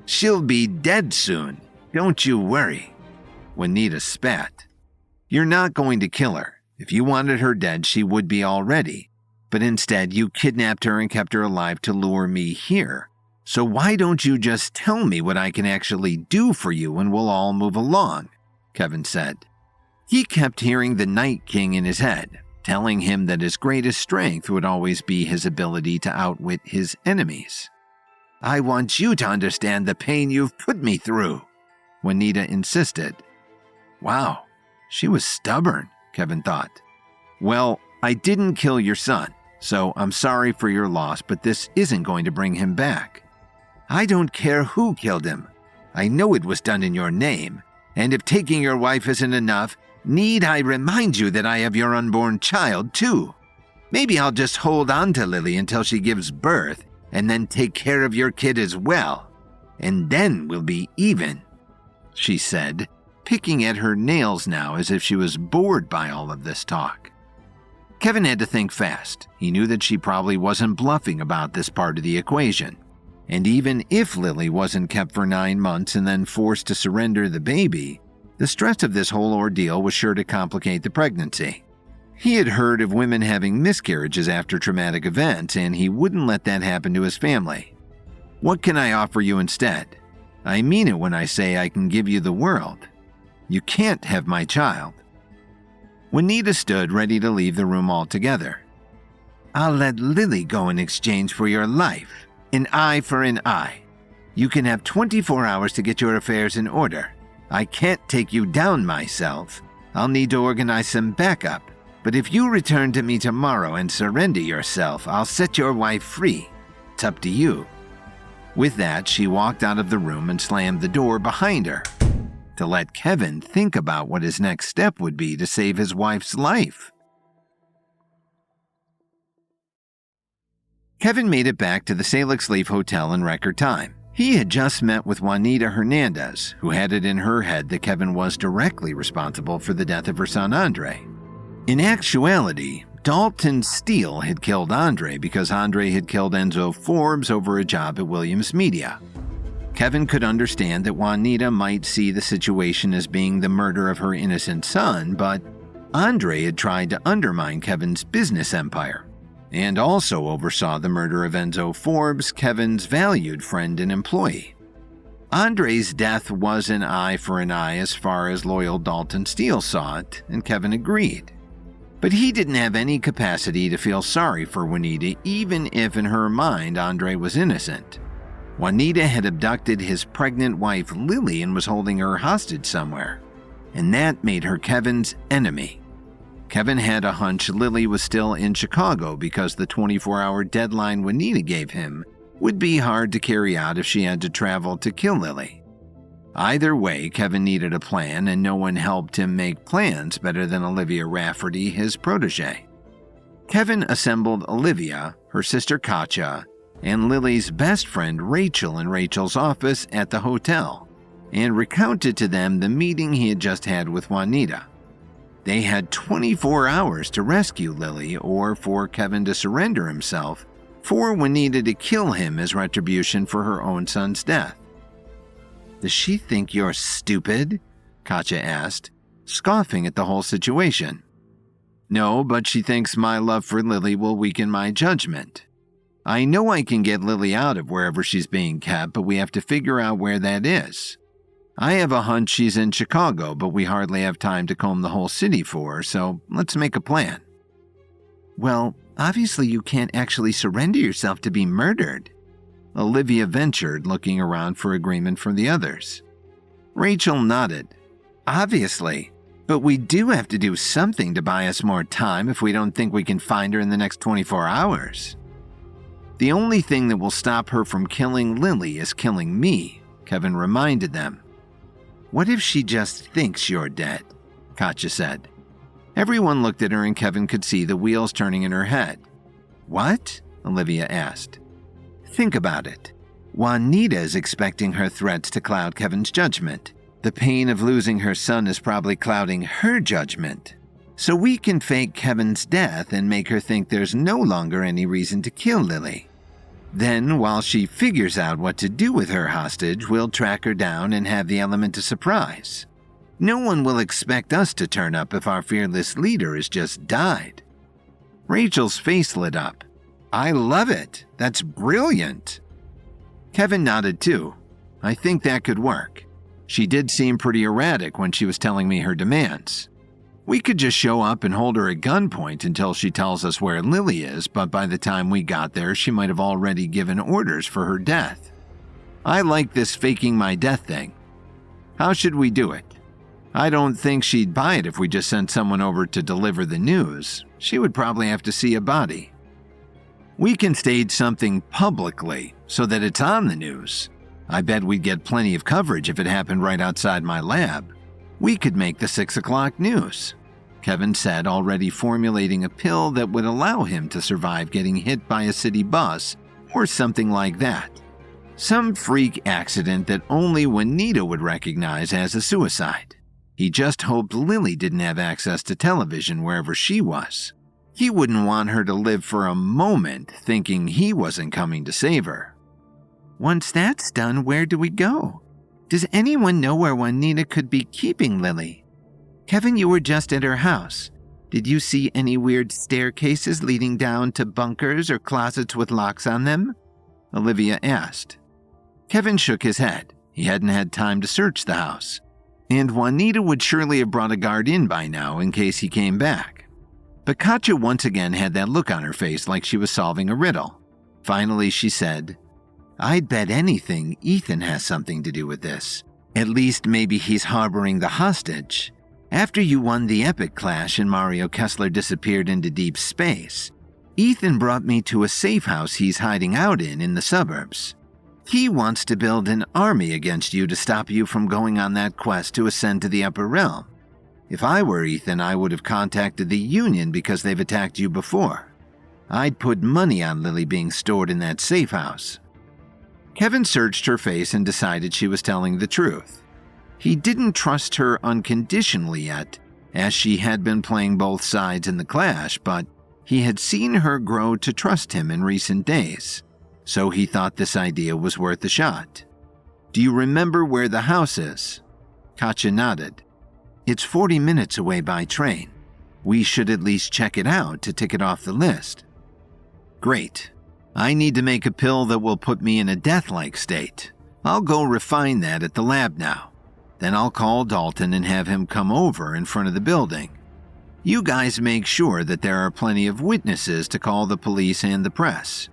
She'll be dead soon. Don't you worry. Juanita spat. You're not going to kill her. If you wanted her dead, she would be already. But instead, you kidnapped her and kept her alive to lure me here. So why don't you just tell me what I can actually do for you and we'll all move along? Kevin said. He kept hearing the Night King in his head, telling him that his greatest strength would always be his ability to outwit his enemies. I want you to understand the pain you've put me through, Juanita insisted. Wow, she was stubborn, Kevin thought. Well, I didn't kill your son, so I'm sorry for your loss, but this isn't going to bring him back. I don't care who killed him. I know it was done in your name, and if taking your wife isn't enough, need I remind you that I have your unborn child, too? Maybe I'll just hold on to Lily until she gives birth, and then take care of your kid as well. And then we'll be even, she said, picking at her nails now as if she was bored by all of this talk. Kevin had to think fast. He knew that she probably wasn't bluffing about this part of the equation. And even if Lily wasn't kept for 9 months and then forced to surrender the baby, the stress of this whole ordeal was sure to complicate the pregnancy. He had heard of women having miscarriages after traumatic events, and he wouldn't let that happen to his family. What can I offer you instead? I mean it when I say I can give you the world. You can't have my child. Juanita stood ready to leave the room altogether. I'll let Lily go in exchange for your life. An eye for an eye. You can have 24 hours to get your affairs in order. I can't take you down myself. I'll need to organize some backup. But if you return to me tomorrow and surrender yourself, I'll set your wife free. It's up to you. With that, she walked out of the room and slammed the door behind her, to let Kevin think about what his next step would be to save his wife's life. Kevin made it back to the Salix Leaf Hotel in record time. He had just met with Juanita Hernandez, who had it in her head that Kevin was directly responsible for the death of her son Andre. In actuality, Dalton Steele had killed Andre because Andre had killed Enzo Forbes over a job at Williams Media. Kevin could understand that Juanita might see the situation as being the murder of her innocent son, but Andre had tried to undermine Kevin's business empire, and also oversaw the murder of Enzo Forbes, Kevin's valued friend and employee. Andre's death was an eye for an eye as far as loyal Dalton Steele saw it, and Kevin agreed. But he didn't have any capacity to feel sorry for Juanita, even if in her mind Andre was innocent. Juanita had abducted his pregnant wife Lily and was holding her hostage somewhere, and that made her Kevin's enemy. Kevin had a hunch Lily was still in Chicago because the 24-hour deadline Juanita gave him would be hard to carry out if she had to travel to kill Lily. Either way, Kevin needed a plan, and no one helped him make plans better than Olivia Rafferty, his protege. Kevin assembled Olivia, her sister Katja, and Lily's best friend Rachel in Rachel's office at the hotel, and recounted to them the meeting he had just had with Juanita. They had 24 hours to rescue Lily or for Kevin to surrender himself, for Juanita to kill him as retribution for her own son's death. Does she think you're stupid? Katja asked, scoffing at the whole situation. No, but she thinks my love for Lily will weaken my judgment. I know I can get Lily out of wherever she's being kept, but we have to figure out where that is. I have a hunch she's in Chicago, but we hardly have time to comb the whole city for her, so let's make a plan. Well, obviously you can't actually surrender yourself to be murdered, Olivia ventured, looking around for agreement from the others. Rachel nodded. Obviously, but we do have to do something to buy us more time if we don't think we can find her in the next 24 hours. The only thing that will stop her from killing Lily is killing me, Kevin reminded them. What if she just thinks you're dead? Katja said. Everyone looked at her and Kevin could see the wheels turning in her head. What? Olivia asked. Think about it. Juanita is expecting her threats to cloud Kevin's judgment. The pain of losing her son is probably clouding her judgment. So we can fake Kevin's death and make her think there's no longer any reason to kill Lily. Then, while she figures out what to do with her hostage, we'll track her down and have the element of surprise. No one will expect us to turn up if our fearless leader has just died. Rachel's face lit up. I love it. That's brilliant. Kevin nodded too. I think that could work. She did seem pretty erratic when she was telling me her demands. We could just show up and hold her at gunpoint until she tells us where Lily is, but by the time we got there, she might have already given orders for her death. I like this faking my death thing. How should we do it? I don't think she'd buy it if we just sent someone over to deliver the news. She would probably have to see a body. We can stage something publicly so that it's on the news. I bet we'd get plenty of coverage if it happened right outside my lab. We could make the 6 o'clock news, Kevin said, already formulating a pill that would allow him to survive getting hit by a city bus or something like that. Some freak accident that only Juanita would recognize as a suicide. He just hoped Lily didn't have access to television wherever she was. He wouldn't want her to live for a moment thinking he wasn't coming to save her. Once that's done, where do we go? Does anyone know where Juanita could be keeping Lily? Kevin, you were just at her house. Did you see any weird staircases leading down to bunkers or closets with locks on them? Olivia asked. Kevin shook his head. He hadn't had time to search the house. And Juanita would surely have brought a guard in by now in case he came back. But Katja once again had that look on her face like she was solving a riddle. Finally, she said, I'd bet anything Ethan has something to do with this. At least maybe he's harboring the hostage. After you won the epic clash and Mario Kessler disappeared into deep space, Ethan brought me to a safe house he's hiding out in the suburbs. He wants to build an army against you to stop you from going on that quest to ascend to the upper realm. If I were Ethan, I would have contacted the Union because they've attacked you before. I'd put money on Lily being stored in that safe house. Kevin searched her face and decided she was telling the truth. He didn't trust her unconditionally yet, as she had been playing both sides in the clash, but he had seen her grow to trust him in recent days, so he thought this idea was worth a shot. Do you remember where the house is? Katja nodded. It's 40 minutes away by train. We should at least check it out to tick it off the list. Great. I need to make a pill that will put me in a death-like state. I'll go refine that at the lab now. Then I'll call Dalton and have him come over in front of the building. You guys make sure that there are plenty of witnesses to call the police and the press.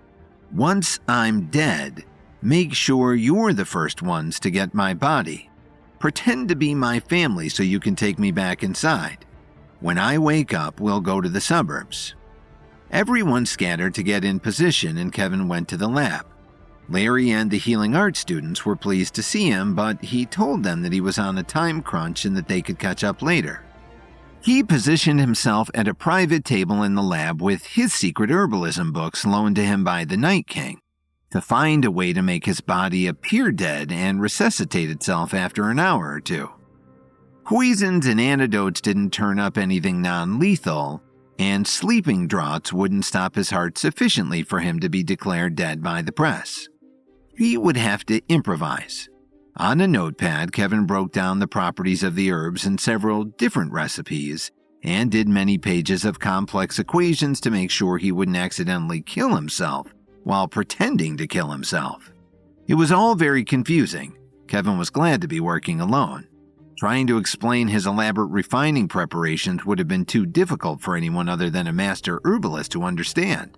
Once I'm dead, make sure you're the first ones to get my body. Pretend to be my family so you can take me back inside. When I wake up, we'll go to the suburbs. Everyone scattered to get in position and Kevin went to the lab. Larry and the healing arts students were pleased to see him, but he told them that he was on a time crunch and that they could catch up later. He positioned himself at a private table in the lab with his secret herbalism books loaned to him by the Night King, to find a way to make his body appear dead and resuscitate itself after an hour or two. Poisons and antidotes didn't turn up anything non-lethal, and sleeping draughts wouldn't stop his heart sufficiently for him to be declared dead by the press. He would have to improvise. On a notepad, Kevin broke down the properties of the herbs in several different recipes and did many pages of complex equations to make sure he wouldn't accidentally kill himself while pretending to kill himself. It was all very confusing, Kevin was glad to be working alone. Trying to explain his elaborate refining preparations would have been too difficult for anyone other than a master herbalist to understand.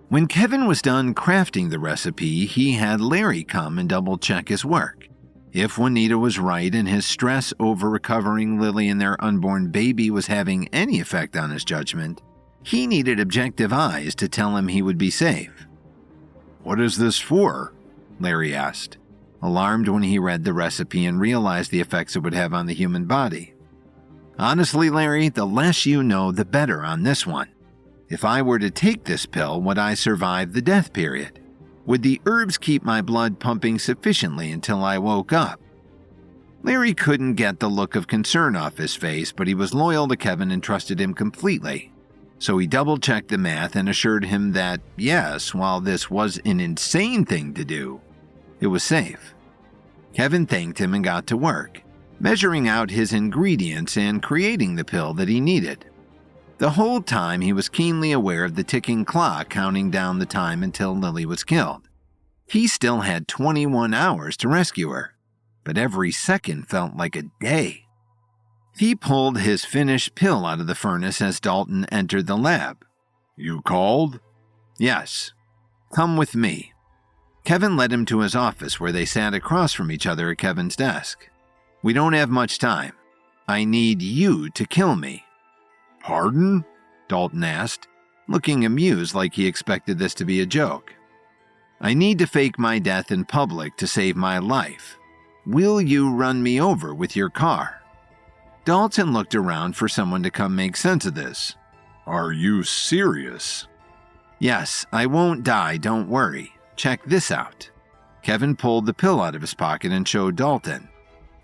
When Kevin was done crafting the recipe, he had Larry come and double-check his work. If Juanita was right and his stress over recovering Lily and their unborn baby was having any effect on his judgment, he needed objective eyes to tell him he would be safe. "What is this for?" Larry asked, alarmed when he read the recipe and realized the effects it would have on the human body. "Honestly, Larry, the less you know, the better on this one. If I were to take this pill, would I survive the death period? Would the herbs keep my blood pumping sufficiently until I woke up?" Larry couldn't get the look of concern off his face, but he was loyal to Kevin and trusted him completely. So he double-checked the math and assured him that, yes, while this was an insane thing to do, it was safe. Kevin thanked him and got to work, measuring out his ingredients and creating the pill that he needed. The whole time he was keenly aware of the ticking clock counting down the time until Lily was killed. He still had 21 hours to rescue her, but every second felt like a day. He pulled his finished pill out of the furnace as Dalton entered the lab. "You called?" "Yes. Come with me." Kevin led him to his office where they sat across from each other at Kevin's desk. "We don't have much time. I need you to kill me." "Pardon?" Dalton asked, looking amused like he expected this to be a joke. "I need to fake my death in public to save my life. Will you run me over with your car?" Dalton looked around for someone to come make sense of this. "Are you serious?" "Yes, I won't die, don't worry. Check this out." Kevin pulled the pill out of his pocket and showed Dalton.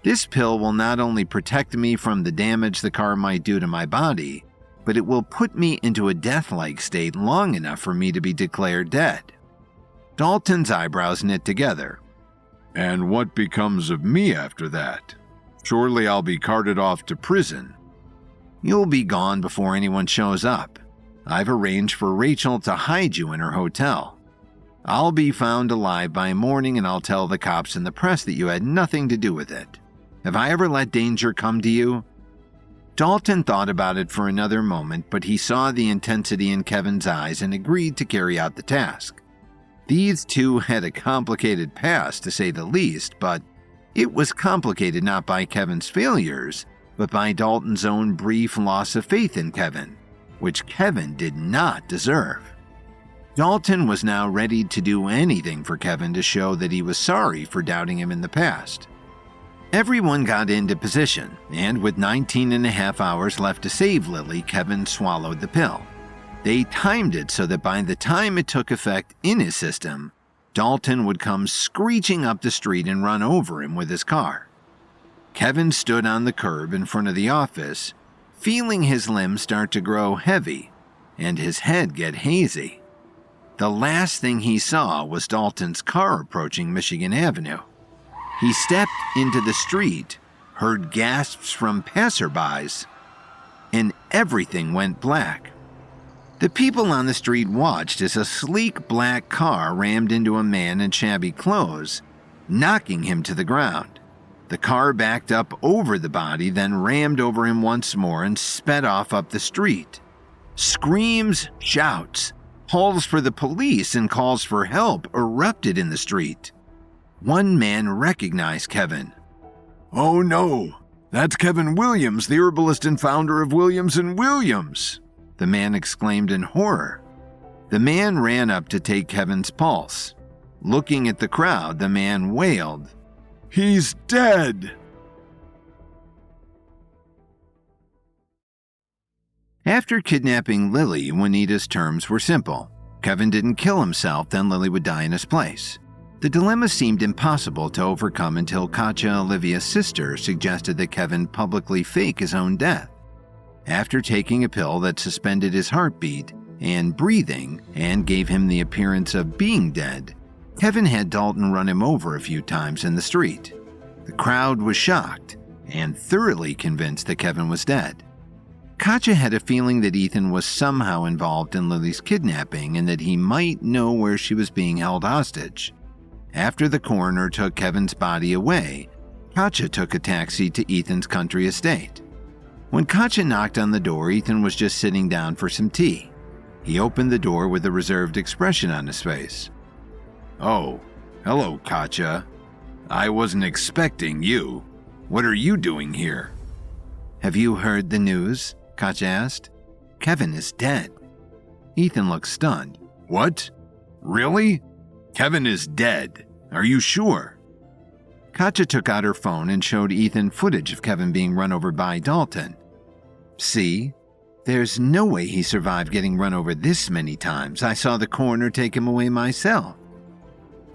"This pill will not only protect me from the damage the car might do to my body, but it will put me into a death-like state long enough for me to be declared dead." Dalton's eyebrows knit together. "And what becomes of me after that? Surely I'll be carted off to prison." "You'll be gone before anyone shows up. I've arranged for Rachel to hide you in her hotel. I'll be found alive by morning and I'll tell the cops and the press that you had nothing to do with it. Have I ever let danger come to you?" Dalton thought about it for another moment, but he saw the intensity in Kevin's eyes and agreed to carry out the task. These two had a complicated past, to say the least, but it was complicated not by Kevin's failures, but by Dalton's own brief loss of faith in Kevin, which Kevin did not deserve. Dalton was now ready to do anything for Kevin to show that he was sorry for doubting him in the past. Everyone got into position, and with 19 and a half hours left to save Lily, Kevin swallowed the pill. They timed it so that by the time it took effect in his system, Dalton would come screeching up the street and run over him with his car. Kevin stood on the curb in front of the office, feeling his limbs start to grow heavy and his head get hazy. The last thing he saw was Dalton's car approaching Michigan Avenue. He stepped into the street, heard gasps from passerbys, and everything went black. The people on the street watched as a sleek black car rammed into a man in shabby clothes, knocking him to the ground. The car backed up over the body, then rammed over him once more and sped off up the street. Screams, shouts, calls for the police and calls for help erupted in the street. One man recognized Kevin. "Oh no, that's Kevin Williams, the herbalist and founder of Williams & Williams," the man exclaimed in horror. The man ran up to take Kevin's pulse. Looking at the crowd, the man wailed, "He's dead!" After kidnapping Lily, Juanita's terms were simple. Kevin didn't kill himself, then Lily would die in his place. The dilemma seemed impossible to overcome until Katja, Olivia's sister, suggested that Kevin publicly fake his own death. After taking a pill that suspended his heartbeat and breathing and gave him the appearance of being dead, Kevin had Dalton run him over a few times in the street. The crowd was shocked and thoroughly convinced that Kevin was dead. Katja had a feeling that Ethan was somehow involved in Lily's kidnapping and that he might know where she was being held hostage. After the coroner took Kevin's body away, Katja took a taxi to Ethan's country estate. When Katja knocked on the door, Ethan was just sitting down for some tea. He opened the door with a reserved expression on his face. "Oh, hello, Katja. I wasn't expecting you. What are you doing here?" "Have you heard the news?" Katja asked. "Kevin is dead." Ethan looked stunned. "What? Really? Kevin is dead. Are you sure?" Katja took out her phone and showed Ethan footage of Kevin being run over by Dalton. "See? There's no way he survived getting run over this many times. I saw the coroner take him away myself."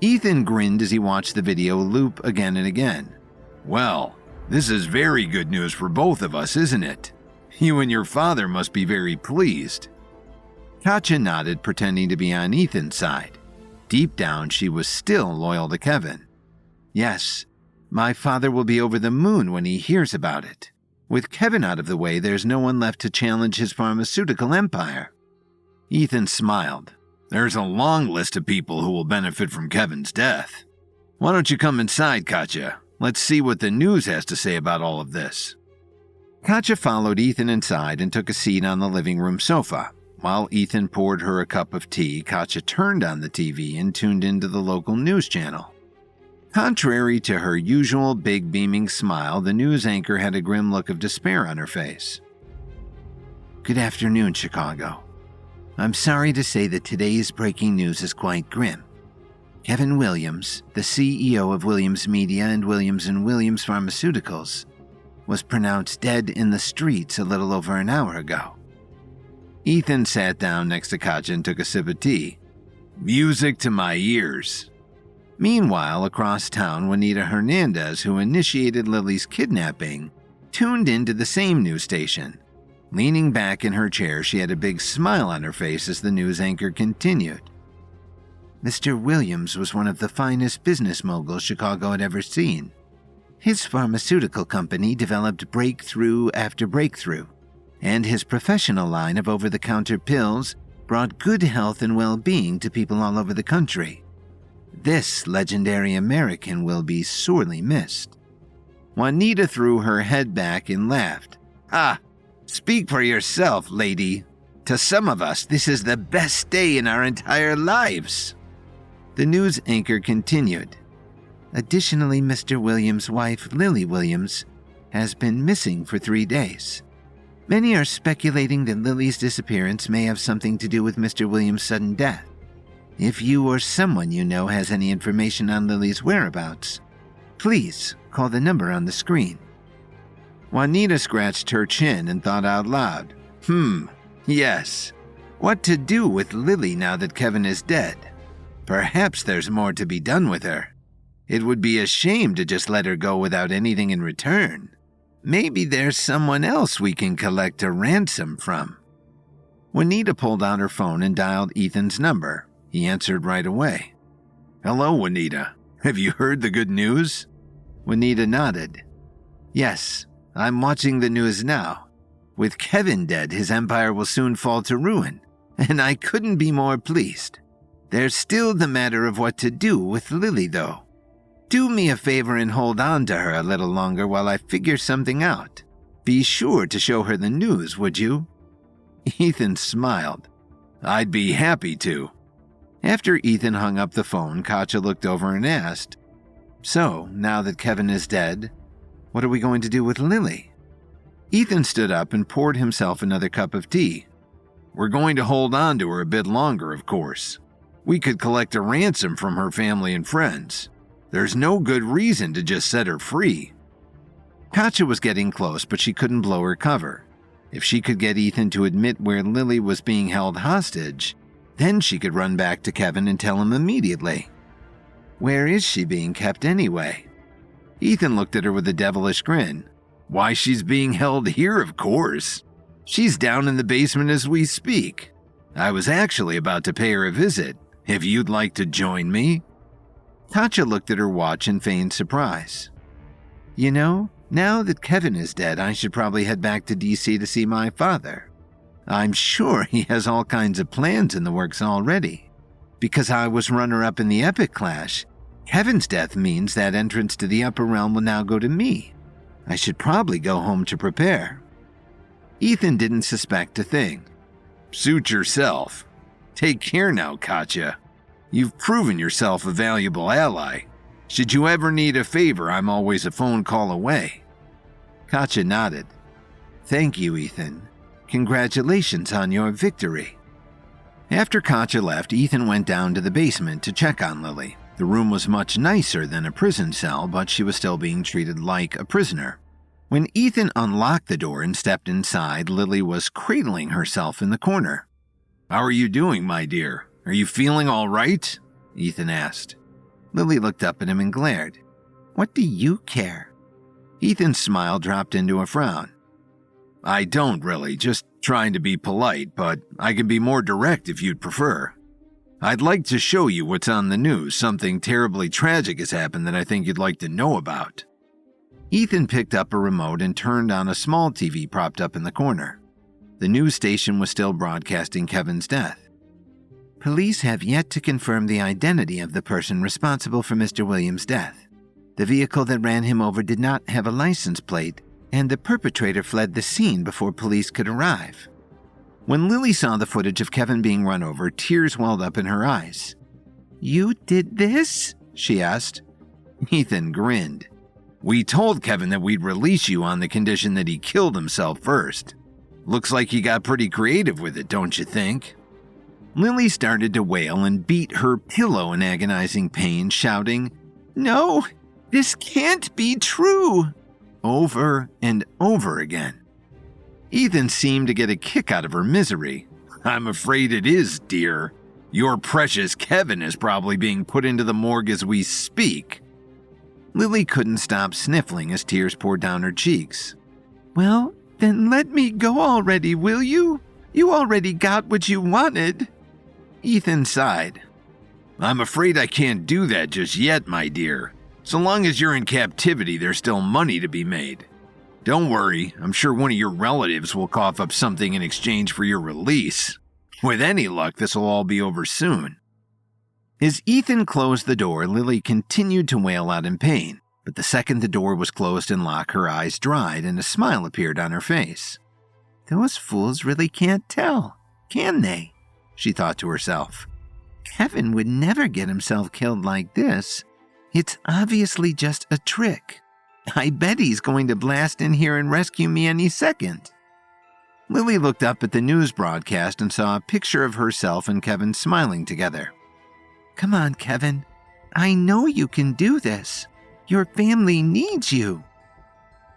Ethan grinned as he watched the video loop again and again. "Well, this is very good news for both of us, isn't it? You and your father must be very pleased." Katja nodded, pretending to be on Ethan's side. Deep down, she was still loyal to Kevin. "Yes, my father will be over the moon when he hears about it. With Kevin out of the way, there's no one left to challenge his pharmaceutical empire." Ethan smiled. "There's a long list of people who will benefit from Kevin's death. Why don't you come inside, Katja? Let's see what the news has to say about all of this." Katja followed Ethan inside and took a seat on the living room sofa. While Ethan poured her a cup of tea, Katja turned on the TV and tuned into the local news channel. Contrary to her usual big beaming smile, the news anchor had a grim look of despair on her face. "Good afternoon, Chicago. I'm sorry to say that today's breaking news is quite grim. Kevin Williams, the CEO of Williams Media and Williams & Williams Pharmaceuticals, was pronounced dead in the streets a little over an hour ago." Ethan sat down next to Katja and took a sip of tea. "Music to my ears." Meanwhile, across town, Juanita Hernandez, who initiated Lily's kidnapping, tuned into the same news station. Leaning back in her chair, she had a big smile on her face as the news anchor continued. "Mr. Williams was one of the finest business moguls Chicago had ever seen. His pharmaceutical company developed breakthrough after breakthrough, and his professional line of over-the-counter pills brought good health and well-being to people all over the country. This legendary American will be sorely missed." Juanita threw her head back and laughed. "Ah, speak for yourself, lady. To some of us, this is the best day in our entire lives." The news anchor continued. "Additionally, Mr. Williams' wife, Lily Williams, has been missing for 3 days. Many are speculating that Lily's disappearance may have something to do with Mr. Williams' sudden death. If you or someone you know has any information on Lily's whereabouts, please call the number on the screen." Juanita scratched her chin and thought out loud. Yes. What to do with Lily now that Kevin is dead? Perhaps there's more to be done with her. It would be a shame to just let her go without anything in return. Maybe there's someone else we can collect a ransom from." Juanita pulled out her phone and dialed Ethan's number. He answered right away. "Hello, Juanita. Have you heard the good news?" Juanita nodded. "Yes, I'm watching the news now. With Kevin dead, his empire will soon fall to ruin, and I couldn't be more pleased. There's still the matter of what to do with Lily, though. Do me a favor and hold on to her a little longer while I figure something out. Be sure to show her the news, would you?" Ethan smiled. "I'd be happy to." After Ethan hung up the phone, Katja looked over and asked, "So, now that Kevin is dead, what are we going to do with Lily?" Ethan stood up and poured himself another cup of tea. "We're going to hold on to her a bit longer, of course. We could collect a ransom from her family and friends. There's no good reason to just set her free." Katja was getting close, but she couldn't blow her cover. If she could get Ethan to admit where Lily was being held hostage, then she could run back to Kevin and tell him immediately. Where is she being kept anyway? Ethan looked at her with a devilish grin. "Why, she's being held here, of course. She's down in the basement as we speak. I was actually about to pay her a visit. If you'd like to join me." Katja looked at her watch and feigned surprise. "You know, now that Kevin is dead, I should probably head back to DC to see my father. I'm sure he has all kinds of plans in the works already. Because I was runner-up in the Epic Clash, Kevin's death means that entrance to the upper realm will now go to me. I should probably go home to prepare. Ethan didn't suspect a thing. Suit yourself. Take care now, Katya. You've proven yourself a valuable ally. Should you ever need a favor, I'm always a phone call away. Katya nodded. Thank you, Ethan. Congratulations on your victory. After Katya left, Ethan went down to the basement to check on Lily. The room was much nicer than a prison cell, but she was still being treated like a prisoner. When Ethan unlocked the door and stepped inside, Lily was cradling herself in the corner. How are you doing, my dear? Are you feeling all right? Ethan asked. Lily looked up at him and glared. What do you care? Ethan's smile dropped into a frown. I don't really, just trying to be polite, but I can be more direct if you'd prefer. I'd like to show you what's on the news. Something terribly tragic has happened that I think you'd like to know about. Ethan picked up a remote and turned on a small TV propped up in the corner. The news station was still broadcasting Kevin's death. Police have yet to confirm the identity of the person responsible for Mr. Williams' death. The vehicle that ran him over did not have a license plate, and the perpetrator fled the scene before police could arrive. When Lily saw the footage of Kevin being run over, tears welled up in her eyes. You did this? She asked. Ethan grinned. We told Kevin that we'd release you on the condition that he killed himself first. Looks like he got pretty creative with it, don't you think? Lily started to wail and beat her pillow in agonizing pain, shouting, No, this can't be true, over and over again. Ethan seemed to get a kick out of her misery. I'm afraid it is, dear. Your precious Kevin is probably being put into the morgue as we speak. Lily couldn't stop sniffling as tears poured down her cheeks. Well, then let me go already, will you? You already got what you wanted. Ethan sighed. I'm afraid I can't do that just yet, my dear. So long as you're in captivity, there's still money to be made. Don't worry, I'm sure one of your relatives will cough up something in exchange for your release. With any luck, this will all be over soon. As Ethan closed the door, Lily continued to wail out in pain, but the second the door was closed and locked, her eyes dried and a smile appeared on her face. Those fools really can't tell, can they? She thought to herself. Kevin would never get himself killed like this. It's obviously just a trick. I bet he's going to blast in here and rescue me any second. Lily looked up at the news broadcast and saw a picture of herself and Kevin smiling together. Come on, Kevin. I know you can do this. Your family needs you.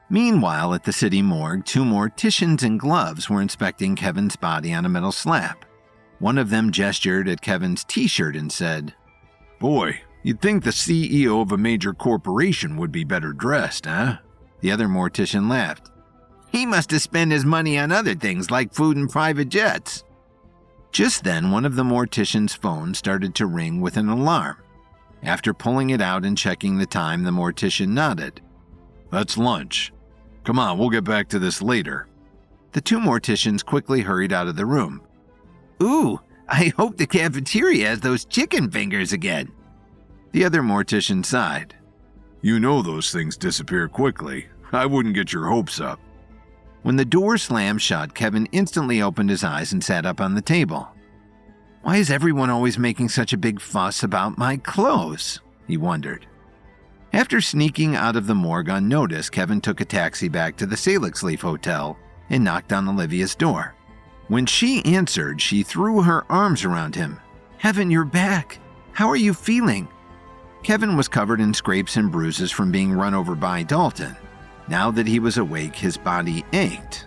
Meanwhile, at the city morgue, 2 morticians in gloves were inspecting Kevin's body on a metal slab. One of them gestured at Kevin's t-shirt and said, Boy, you'd think the CEO of a major corporation would be better dressed, huh? The other mortician laughed. He must have spent his money on other things like food and private jets. Just then, one of the mortician's phones started to ring with an alarm. After pulling it out and checking the time, the mortician nodded. That's lunch. Come on, we'll get back to this later. The 2 morticians quickly hurried out of the room. Ooh, I hope the cafeteria has those chicken fingers again. The other mortician sighed. You know those things disappear quickly. I wouldn't get your hopes up. When the door slammed shut, Kevin instantly opened his eyes and sat up on the table. Why is everyone always making such a big fuss about my clothes? He wondered. After sneaking out of the morgue unnoticed, Kevin took a taxi back to the Salix Leaf Hotel and knocked on Olivia's door. When she answered, she threw her arms around him. Kevin, you're back. How are you feeling? Kevin was covered in scrapes and bruises from being run over by Dalton. Now that he was awake, his body ached.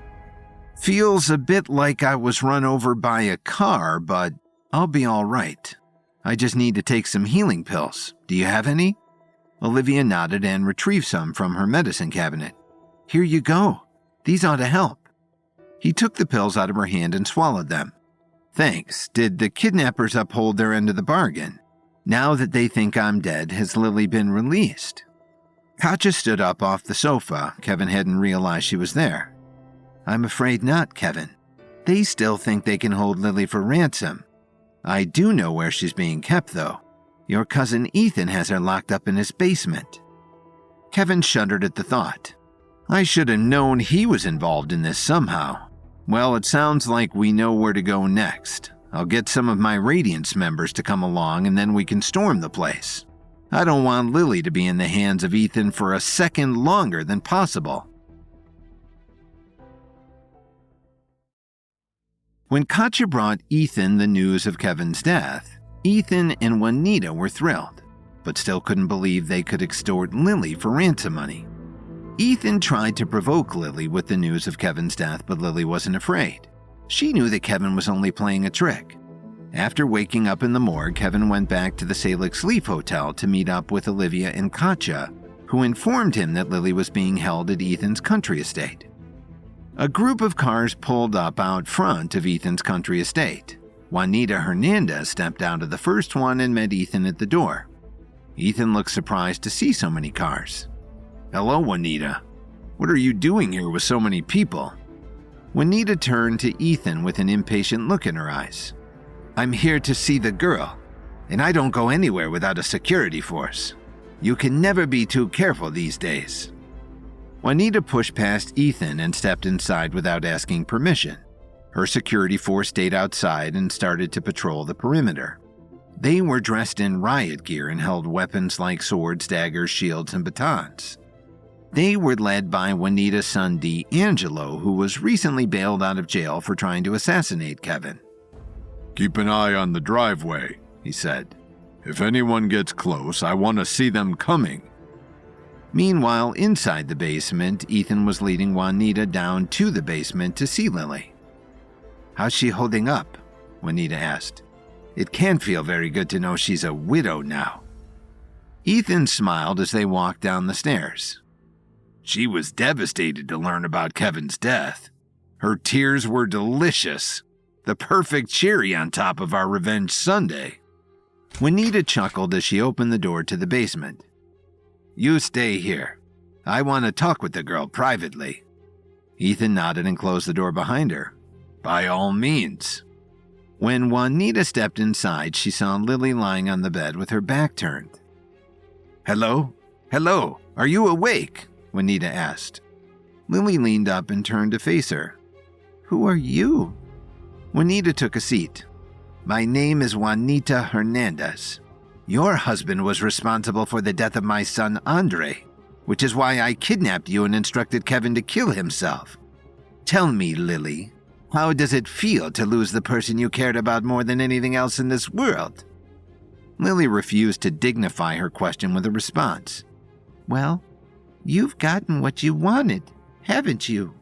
Feels a bit like I was run over by a car, but I'll be all right. I just need to take some healing pills. Do you have any? Olivia nodded and retrieved some from her medicine cabinet. Here you go. These ought to help. He took the pills out of her hand and swallowed them. Thanks. Did the kidnappers uphold their end of the bargain? Now that they think I'm dead, has Lily been released? Katya stood up off the sofa. Kevin hadn't realized she was there. I'm afraid not, Kevin. They still think they can hold Lily for ransom. I do know where she's being kept, though. Your cousin Ethan has her locked up in his basement." Kevin shuddered at the thought. I should have known he was involved in this somehow. Well, it sounds like we know where to go next. I'll get some of my Radiance members to come along and then we can storm the place. I don't want Lily to be in the hands of Ethan for a second longer than possible. When Katja brought Ethan the news of Kevin's death, Ethan and Juanita were thrilled, but still couldn't believe they could extort Lily for ransom money. Ethan tried to provoke Lily with the news of Kevin's death, but Lily wasn't afraid. She knew that Kevin was only playing a trick. After waking up in the morgue, Kevin went back to the Salix Leaf Hotel to meet up with Olivia and Katja, who informed him that Lily was being held at Ethan's country estate. A group of cars pulled up out front of Ethan's country estate. Juanita Hernandez stepped out of the first one and met Ethan at the door. Ethan looked surprised to see so many cars. "Hello, Juanita. What are you doing here with so many people?" Juanita turned to Ethan with an impatient look in her eyes. "I'm here to see the girl, and I don't go anywhere without a security force. You can never be too careful these days." Juanita pushed past Ethan and stepped inside without asking permission. Her security force stayed outside and started to patrol the perimeter. They were dressed in riot gear and held weapons like swords, daggers, shields, and batons. They were led by Juanita's son D'Angelo, who was recently bailed out of jail for trying to assassinate Kevin. "Keep an eye on the driveway," he said. "If anyone gets close, I want to see them coming." Meanwhile, inside the basement, Ethan was leading Juanita down to the basement to see Lily. "How's she holding up?" Juanita asked. "It can't feel very good to know she's a widow now." Ethan smiled as they walked down the stairs. "She was devastated to learn about Kevin's death. Her tears were delicious, the perfect cherry on top of our revenge sundae." Juanita chuckled as she opened the door to the basement. "You stay here. I want to talk with the girl privately." Ethan nodded and closed the door behind her. "By all means." When Juanita stepped inside, she saw Lily lying on the bed with her back turned. "Hello? Hello? Are you awake?" Juanita asked. Lily leaned up and turned to face her. "Who are you?" Juanita took a seat. "My name is Juanita Hernandez. Your husband was responsible for the death of my son Andre, which is why I kidnapped you and instructed Kevin to kill himself. Tell me, Lily, how does it feel to lose the person you cared about more than anything else in this world?" Lily refused to dignify her question with a response. "Well, you've gotten what you wanted, haven't you?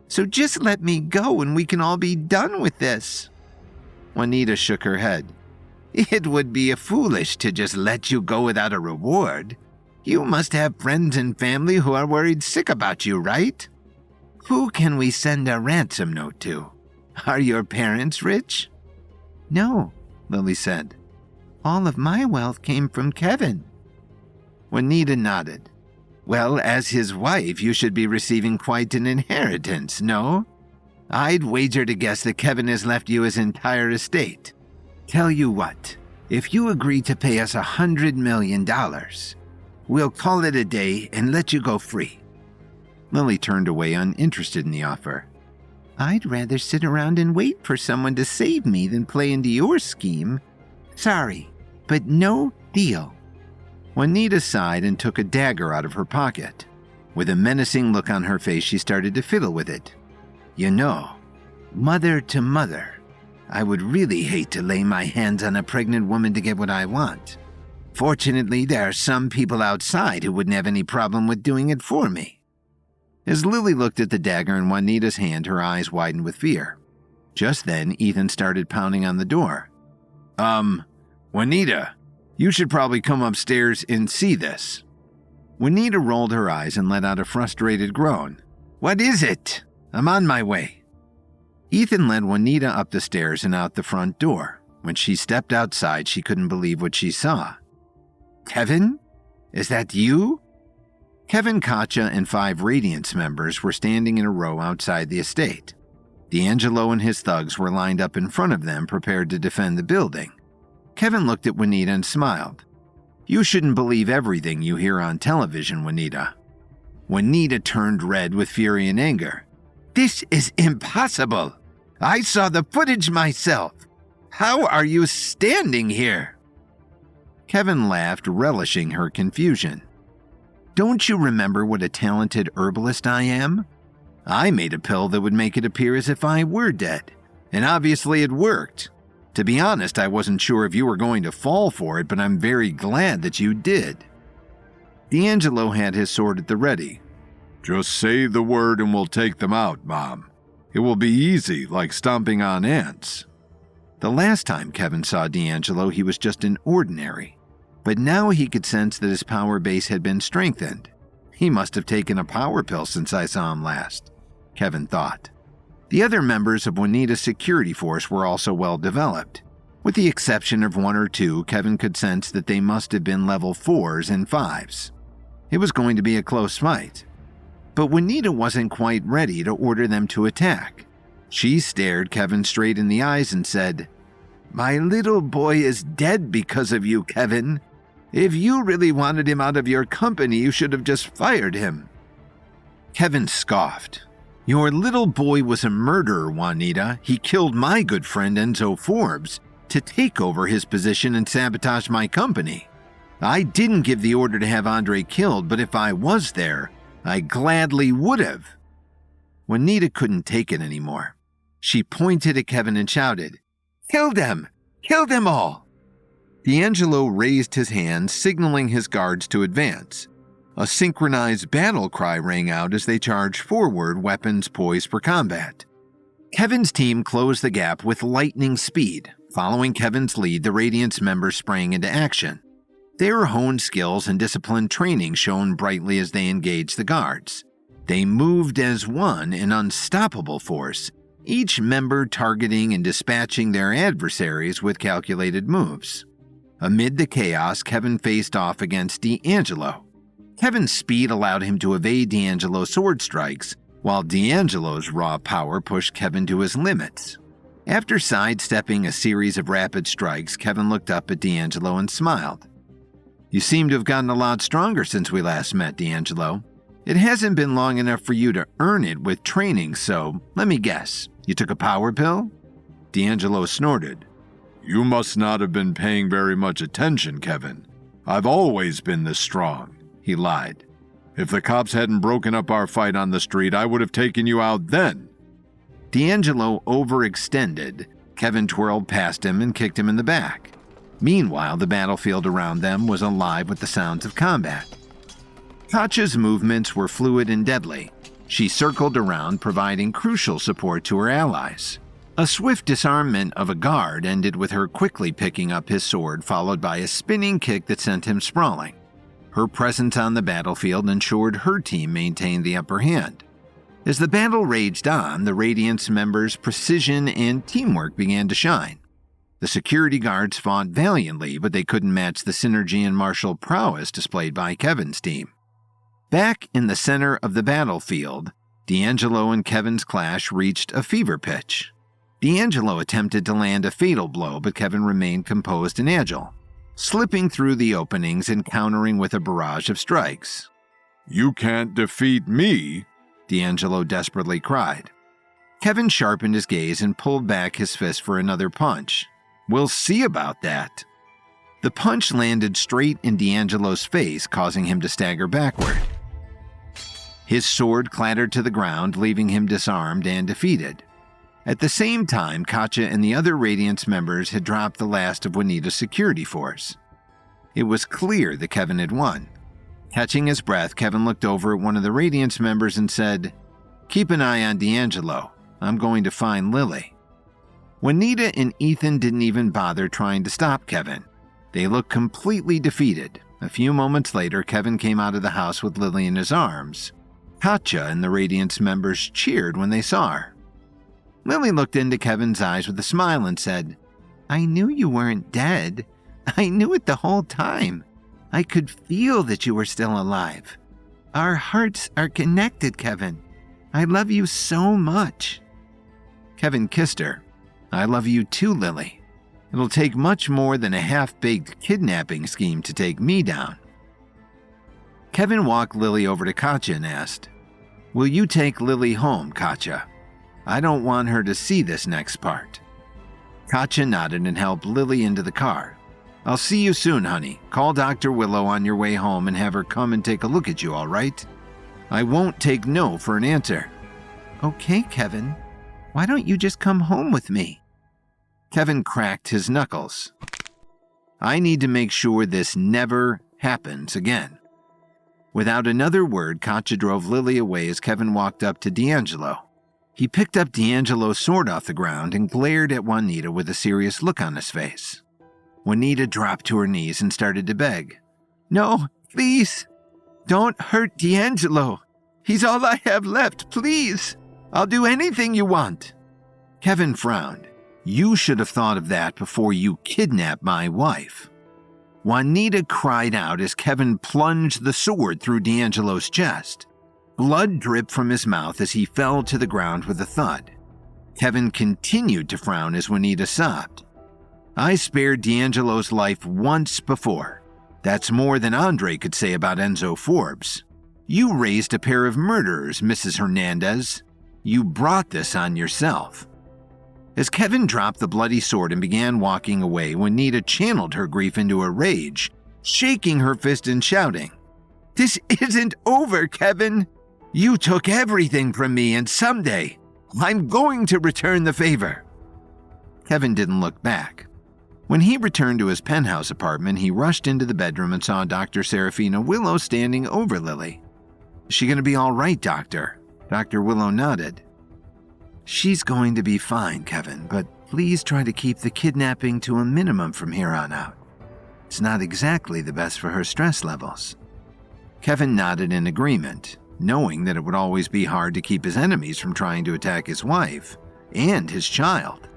So just let me go and we can all be done with this." Juanita shook her head. "It would be foolish to just let you go without a reward. You must have friends and family who are worried sick about you, right? Who can we send a ransom note to? Are your parents rich?" "No," Lily said. "All of my wealth came from Kevin." Juanita nodded. "Well, as his wife, you should be receiving quite an inheritance, no? I'd wager to guess that Kevin has left you his entire estate. Tell you what, if you agree to pay us $100 million, we'll call it a day and let you go free." Lily turned away, uninterested in the offer. "I'd rather sit around and wait for someone to save me than play into your scheme. Sorry, but no deal." Juanita sighed and took a dagger out of her pocket. With a menacing look on her face, she started to fiddle with it. "You know, mother to mother, I would really hate to lay my hands on a pregnant woman to get what I want. Fortunately, there are some people outside who wouldn't have any problem with doing it for me." As Lily looked at the dagger in Juanita's hand, her eyes widened with fear. Just then, Ethan started pounding on the door. Juanita, you should probably come upstairs and see this." Juanita rolled her eyes and let out a frustrated groan. "What is it? I'm on my way." Ethan led Juanita up the stairs and out the front door. When she stepped outside, she couldn't believe what she saw. "Kevin? Is that you?" Kevin, Katja, and 5 Radiance members were standing in a row outside the estate. D'Angelo and his thugs were lined up in front of them, prepared to defend the building. Kevin looked at Juanita and smiled. You shouldn't believe everything you hear on television, Juanita. Juanita turned red with fury and anger. This is impossible. I saw the footage myself. How are you standing here? Kevin laughed, relishing her confusion. Don't you remember what a talented herbalist I am? I made a pill that would make it appear as if I were dead, and obviously it worked. To be honest, I wasn't sure if you were going to fall for it, but I'm very glad that you did. D'Angelo had his sword at the ready. Just say the word and we'll take them out, Mom. It will be easy, like stomping on ants. The last time Kevin saw D'Angelo, he was just an ordinary. But now he could sense that his power base had been strengthened. He must have taken a power pill since I saw him last, Kevin thought. The other members of Juanita's security force were also well developed. With the exception of one or two, Kevin could sense that they must have been level 4s and 5s. It was going to be a close fight. But Juanita wasn't quite ready to order them to attack. She stared Kevin straight in the eyes and said, My little boy is dead because of you, Kevin. If you really wanted him out of your company, you should have just fired him. Kevin scoffed. Your little boy was a murderer, Juanita. He killed my good friend Enzo Forbes to take over his position and sabotage my company. I didn't give the order to have Andre killed, but if I was there, I gladly would have. Juanita couldn't take it anymore. She pointed at Kevin and shouted, Kill them! Kill them all! D'Angelo raised his hand, signaling his guards to advance. A synchronized battle cry rang out as they charged forward, weapons poised for combat. Kevin's team closed the gap with lightning speed. Following Kevin's lead, the Radiance members sprang into action. Their honed skills and disciplined training shone brightly as they engaged the guards. They moved as one, an unstoppable force, each member targeting and dispatching their adversaries with calculated moves. Amid the chaos, Kevin faced off against D'Angelo. Kevin's speed allowed him to evade D'Angelo's sword strikes, while D'Angelo's raw power pushed Kevin to his limits. After sidestepping a series of rapid strikes, Kevin looked up at D'Angelo and smiled. You seem to have gotten a lot stronger since we last met, D'Angelo. It hasn't been long enough for you to earn it with training, so let me guess. You took a power pill? D'Angelo snorted. You must not have been paying very much attention, Kevin. I've always been this strong, he lied. If the cops hadn't broken up our fight on the street, I would have taken you out then. D'Angelo overextended. Kevin twirled past him and kicked him in the back. Meanwhile, the battlefield around them was alive with the sounds of combat. Katja's movements were fluid and deadly. She circled around, providing crucial support to her allies. A swift disarmament of a guard ended with her quickly picking up his sword, followed by a spinning kick that sent him sprawling. Her presence on the battlefield ensured her team maintained the upper hand. As the battle raged on, the Radiance members' precision and teamwork began to shine. The security guards fought valiantly, but they couldn't match the synergy and martial prowess displayed by Kevin's team. Back in the center of the battlefield, D'Angelo and Kevin's clash reached a fever pitch. D'Angelo attempted to land a fatal blow, but Kevin remained composed and agile, slipping through the openings and countering with a barrage of strikes. You can't defeat me, D'Angelo desperately cried. Kevin sharpened his gaze and pulled back his fist for another punch. We'll see about that. The punch landed straight in D'Angelo's face, causing him to stagger backward. His sword clattered to the ground, leaving him disarmed and defeated. At the same time, Katja and the other Radiance members had dropped the last of Juanita's security force. It was clear that Kevin had won. Catching his breath, Kevin looked over at one of the Radiance members and said, Keep an eye on D'Angelo. I'm going to find Lily. Juanita and Ethan didn't even bother trying to stop Kevin. They looked completely defeated. A few moments later, Kevin came out of the house with Lily in his arms. Katja and the Radiance members cheered when they saw her. Lily looked into Kevin's eyes with a smile and said, I knew you weren't dead. I knew it the whole time. I could feel that you were still alive. Our hearts are connected, Kevin. I love you so much. Kevin kissed her. I love you too, Lily. It'll take much more than a half-baked kidnapping scheme to take me down. Kevin walked Lily over to Katja and asked, "Will you take Lily home, Katja? I don't want her to see this next part." Katja nodded and helped Lily into the car. "I'll see you soon, honey. Call Dr. Willow on your way home and have her come and take a look at you, all right? I won't take no for an answer." "Okay, Kevin. Why don't you just come home with me?" Kevin cracked his knuckles. "I need to make sure this never happens again." Without another word, Katja drove Lily away as Kevin walked up to D'Angelo. He picked up D'Angelo's sword off the ground and glared at Juanita with a serious look on his face. Juanita dropped to her knees and started to beg. "No, please, don't hurt D'Angelo. He's all I have left, please. I'll do anything you want." Kevin frowned. "You should have thought of that before you kidnapped my wife." Juanita cried out as Kevin plunged the sword through D'Angelo's chest. Blood dripped from his mouth as he fell to the ground with a thud. Kevin continued to frown as Juanita sobbed. "I spared D'Angelo's life once before. That's more than Andre could say about Enzo Forbes. You raised a pair of murderers, Mrs. Hernandez. You brought this on yourself." As Kevin dropped the bloody sword and began walking away, Juanita channeled her grief into a rage, shaking her fist and shouting, "This isn't over, Kevin. You took everything from me, and someday I'm going to return the favor." Kevin didn't look back. When he returned to his penthouse apartment, he rushed into the bedroom and saw Dr. Serafina Willow standing over Lily. "Is she going to be all right, Doctor?" Dr. Willow nodded. "She's going to be fine, Kevin, but please try to keep the kidnapping to a minimum from here on out. It's not exactly the best for her stress levels." Kevin nodded in agreement, knowing that it would always be hard to keep his enemies from trying to attack his wife and his child.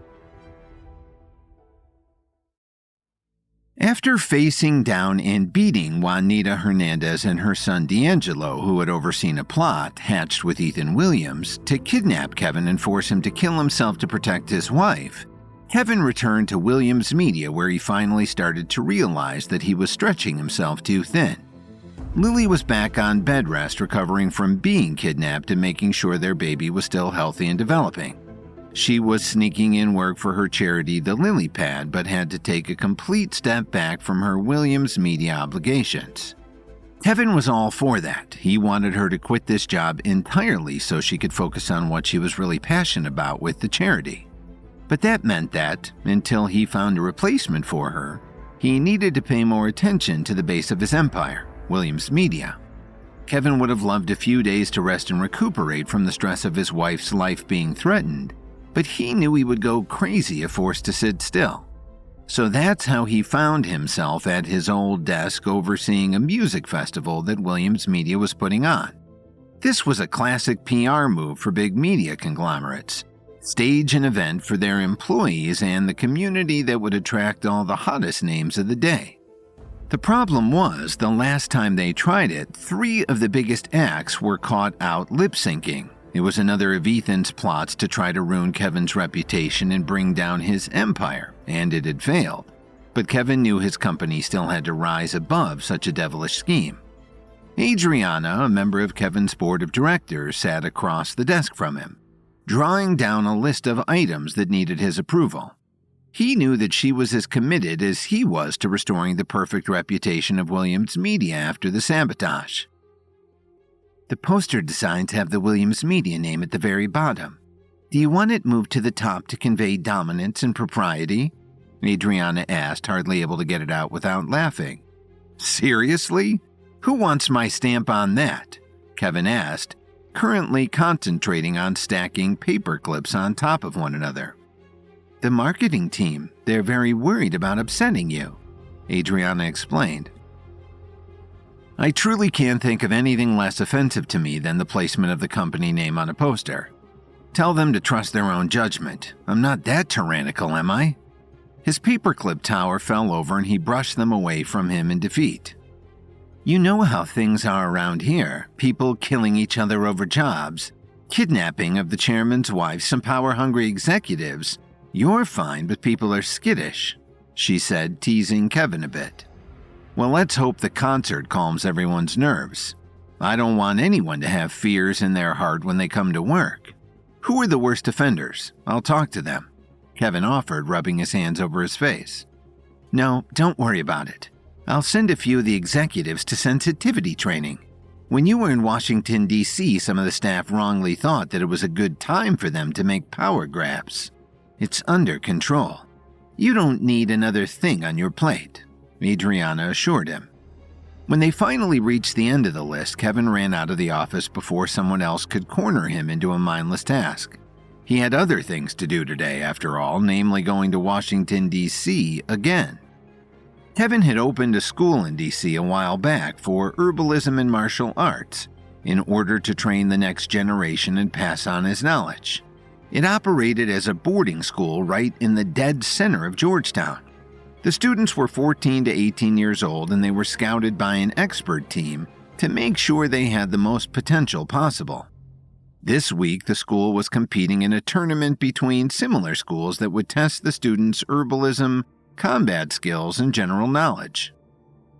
After facing down and beating Juanita Hernandez and her son D'Angelo, who had overseen a plot hatched with Ethan Williams to kidnap Kevin and force him to kill himself to protect his wife, Kevin returned to Williams Media, where he finally started to realize that he was stretching himself too thin. Lily was back on bed rest, recovering from being kidnapped and making sure their baby was still healthy and developing. She was sneaking in work for her charity, the Lily Pad, but had to take a complete step back from her Williams Media obligations. Kevin was all for that. He wanted her to quit this job entirely so she could focus on what she was really passionate about with the charity. But that meant that, until he found a replacement for her, he needed to pay more attention to the base of his empire, Williams Media. Kevin would have loved a few days to rest and recuperate from the stress of his wife's life being threatened, but he knew he would go crazy if forced to sit still. So that's how he found himself at his old desk overseeing a music festival that Williams Media was putting on. This was a classic PR move for big media conglomerates. Stage an event for their employees and the community that would attract all the hottest names of the day. The problem was, the last time they tried it, 3 of the biggest acts were caught out lip-syncing. It was another of Ethan's plots to try to ruin Kevin's reputation and bring down his empire, and it had failed. But Kevin knew his company still had to rise above such a devilish scheme. Adriana, a member of Kevin's board of directors, sat across the desk from him, drawing down a list of items that needed his approval. He knew that she was as committed as he was to restoring the perfect reputation of Williams Media after the sabotage. "The poster designs have the Williams Media name at the very bottom. Do you want it moved to the top to convey dominance and propriety?" Adriana asked, hardly able to get it out without laughing. "Seriously? Who wants my stamp on that?" Kevin asked, currently concentrating on stacking paper clips on top of one another. "The marketing team. They're very worried about upsetting you," Adriana explained. "I truly can't think of anything less offensive to me than the placement of the company name on a poster. Tell them to trust their own judgment. I'm not that tyrannical, am I?" His paperclip tower fell over and he brushed them away from him in defeat. "You know how things are around here. People killing each other over jobs, kidnapping of the chairman's wife, some power-hungry executives. You're fine, but people are skittish. she said, teasing Kevin a bit. Well, let's hope the concert calms everyone's nerves. I don't want anyone to have fears in their heart when they come to work. Who are the worst offenders? I'll talk to them, Kevin offered, rubbing his hands over his face. No, don't worry about it. I'll send a few of the executives to sensitivity training. When you were in Washington, D.C., some of the staff wrongly thought that it was a good time for them to make power grabs. It's under control. You don't need another thing on your plate, Adriana assured him. When they finally reached the end of the list, Kevin ran out of the office before someone else could corner him into a mindless task. He had other things to do today, after all, namely going to Washington, D.C. again. Kevin had opened a school in D.C. a while back for herbalism and martial arts in order to train the next generation and pass on his knowledge. It operated as a boarding school right in the dead center of Georgetown. The students were 14 to 18 years old, and they were scouted by an expert team to make sure they had the most potential possible. This week, the school was competing in a tournament between similar schools that would test the students' herbalism, combat skills, and general knowledge.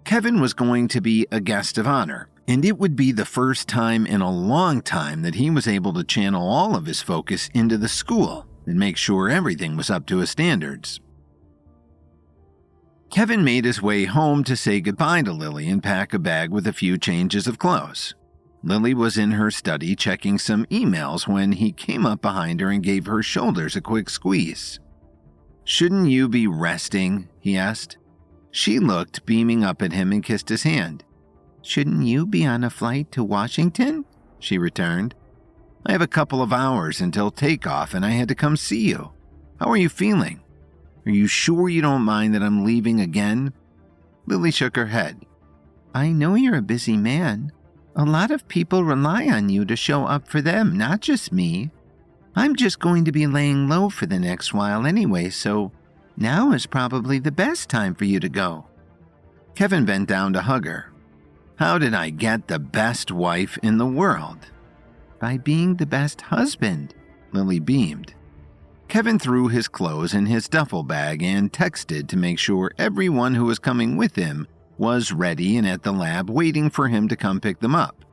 Kevin was going to be a guest of honor, and it would be the first time in a long time that he was able to channel all of his focus into the school and make sure everything was up to his standards. Kevin made his way home to say goodbye to Lily and pack a bag with a few changes of clothes. Lily was in her study checking some emails when he came up behind her and gave her shoulders a quick squeeze. "Shouldn't you be resting?" he asked. She looked, beaming up at him, and kissed his hand. "Shouldn't you be on a flight to Washington?" she returned. "I have a couple of hours until takeoff, and I had to come see you. How are you feeling? Are you sure you don't mind that I'm leaving again?" Lily shook her head. "I know you're a busy man. A lot of people rely on you to show up for them, not just me. I'm just going to be laying low for the next while anyway, so now is probably the best time for you to go." Kevin bent down to hug her. "How did I get the best wife in the world?" "By being the best husband," Lily beamed. Kevin threw his clothes in his duffel bag and texted to make sure everyone who was coming with him was ready and at the lab waiting for him to come pick them up.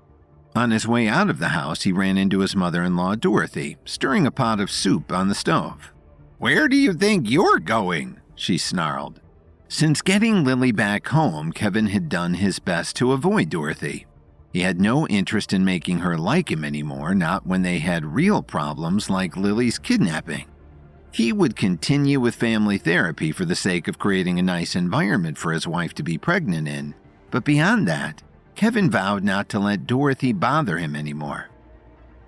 On his way out of the house, he ran into his mother-in-law, Dorothy, stirring a pot of soup on the stove. "Where do you think you're going?" she snarled. Since getting Lily back home, Kevin had done his best to avoid Dorothy. He had no interest in making her like him anymore, not when they had real problems like Lily's kidnapping. He would continue with family therapy for the sake of creating a nice environment for his wife to be pregnant in, but beyond that, Kevin vowed not to let Dorothy bother him anymore.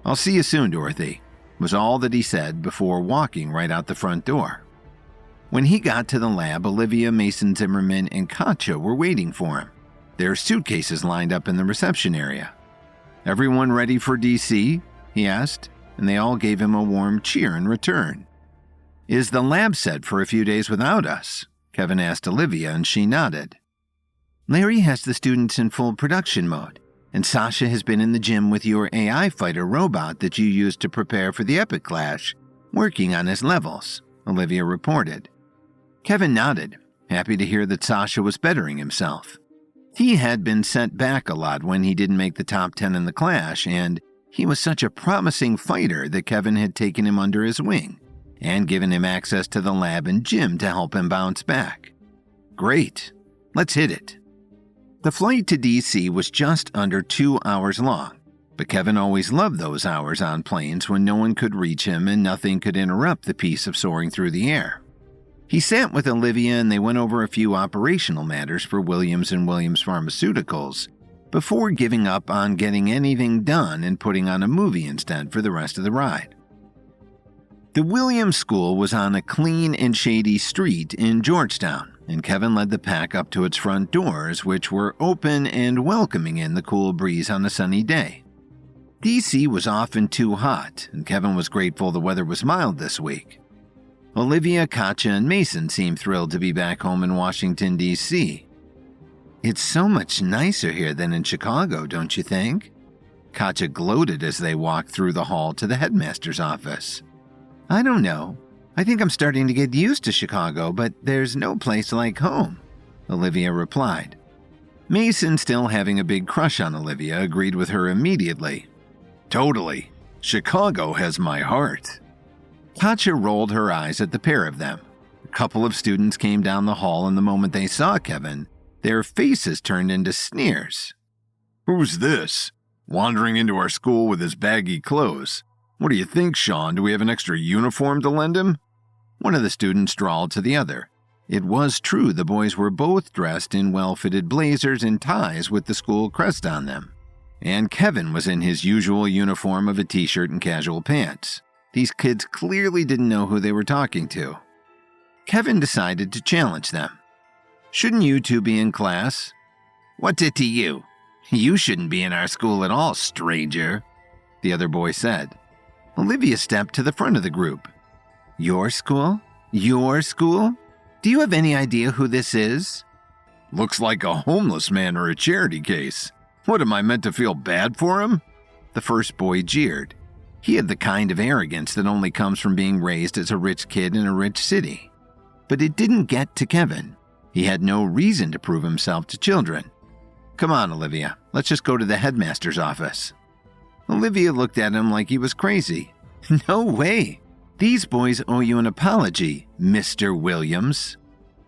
"I'll see you soon, Dorothy," was all that he said before walking right out the front door. When he got to the lab, Olivia, Mason Zimmerman, and Katja were waiting for him, their suitcases lined up in the reception area. "Everyone ready for DC?" he asked, and they all gave him a warm cheer in return. "Is the lab set for a few days without us?" Kevin asked Olivia, and she nodded. "Larry has the students in full production mode, and Sasha has been in the gym with your AI fighter robot that you used to prepare for the Epic Clash, working on his levels," Olivia reported. Kevin nodded, happy to hear that Sasha was bettering himself. He had been set back a lot when he didn't make the top 10 in the Clash, and he was such a promising fighter that Kevin had taken him under his wing and given him access to the lab and gym to help him bounce back. "Great. Let's hit it." The flight to DC was just under 2 hours long, but Kevin always loved those hours on planes when no one could reach him and nothing could interrupt the peace of soaring through the air. He sat with Olivia and they went over a few operational matters for Williams and Williams Pharmaceuticals before giving up on getting anything done and putting on a movie instead for the rest of the ride. The Williams School was on a clean and shady street in Georgetown, and Kevin led the pack up to its front doors, which were open and welcoming in the cool breeze on a sunny day. DC was often too hot, and Kevin was grateful the weather was mild this week. Olivia, Katja, and Mason seemed thrilled to be back home in Washington, D.C. "It's so much nicer here than in Chicago, don't you think?" Katja gloated as they walked through the hall to the headmaster's office. "I don't know. I think I'm starting to get used to Chicago, but there's no place like home, Olivia replied. Mason, still having a big crush on Olivia, agreed with her immediately. Totally. Chicago has my heart. Katja rolled her eyes at the pair of them. A couple of students came down the hall, and the moment they saw Kevin, their faces turned into sneers. Who's this? Wandering into our school with his baggy clothes. What do you think, Sean? Do we have an extra uniform to lend him? One of the students drawled to the other. It was true the boys were both dressed in well-fitted blazers and ties with the school crest on them. And Kevin was in his usual uniform of a t-shirt and casual pants. These kids clearly didn't know who they were talking to. Kevin decided to challenge them. Shouldn't you two be in class? What's it to you? You shouldn't be in our school at all, stranger, the other boy said. Olivia stepped to the front of the group. Your school? Your school? Do you have any idea who this is? Looks like a homeless man or a charity case. What, am I meant to feel bad for him? The first boy jeered. He had the kind of arrogance that only comes from being raised as a rich kid in a rich city. But it didn't get to Kevin. He had no reason to prove himself to children. Come on, Olivia, let's just go to the headmaster's office. Olivia looked at him like he was crazy. No way. These boys owe you an apology, Mr. Williams.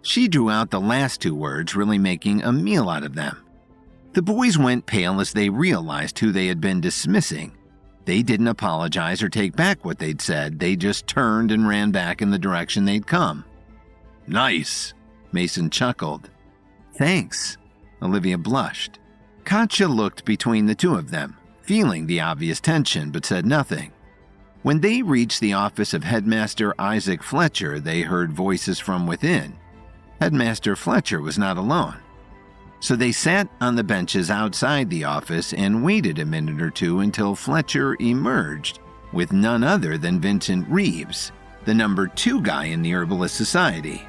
She drew out the last two words, really making a meal out of them. The boys went pale as they realized who they had been dismissing. They didn't apologize or take back what they'd said. They just turned and ran back in the direction they'd come. Nice, Mason chuckled. Thanks, Olivia blushed. Katja looked between the two of them, feeling the obvious tension, but said nothing. When they reached the office of Headmaster Isaac Fletcher, they heard voices from within. Headmaster Fletcher was not alone. So they sat on the benches outside the office and waited a minute or two until Fletcher emerged with none other than Vincent Reeves, the number 2 guy in the Herbalist Society.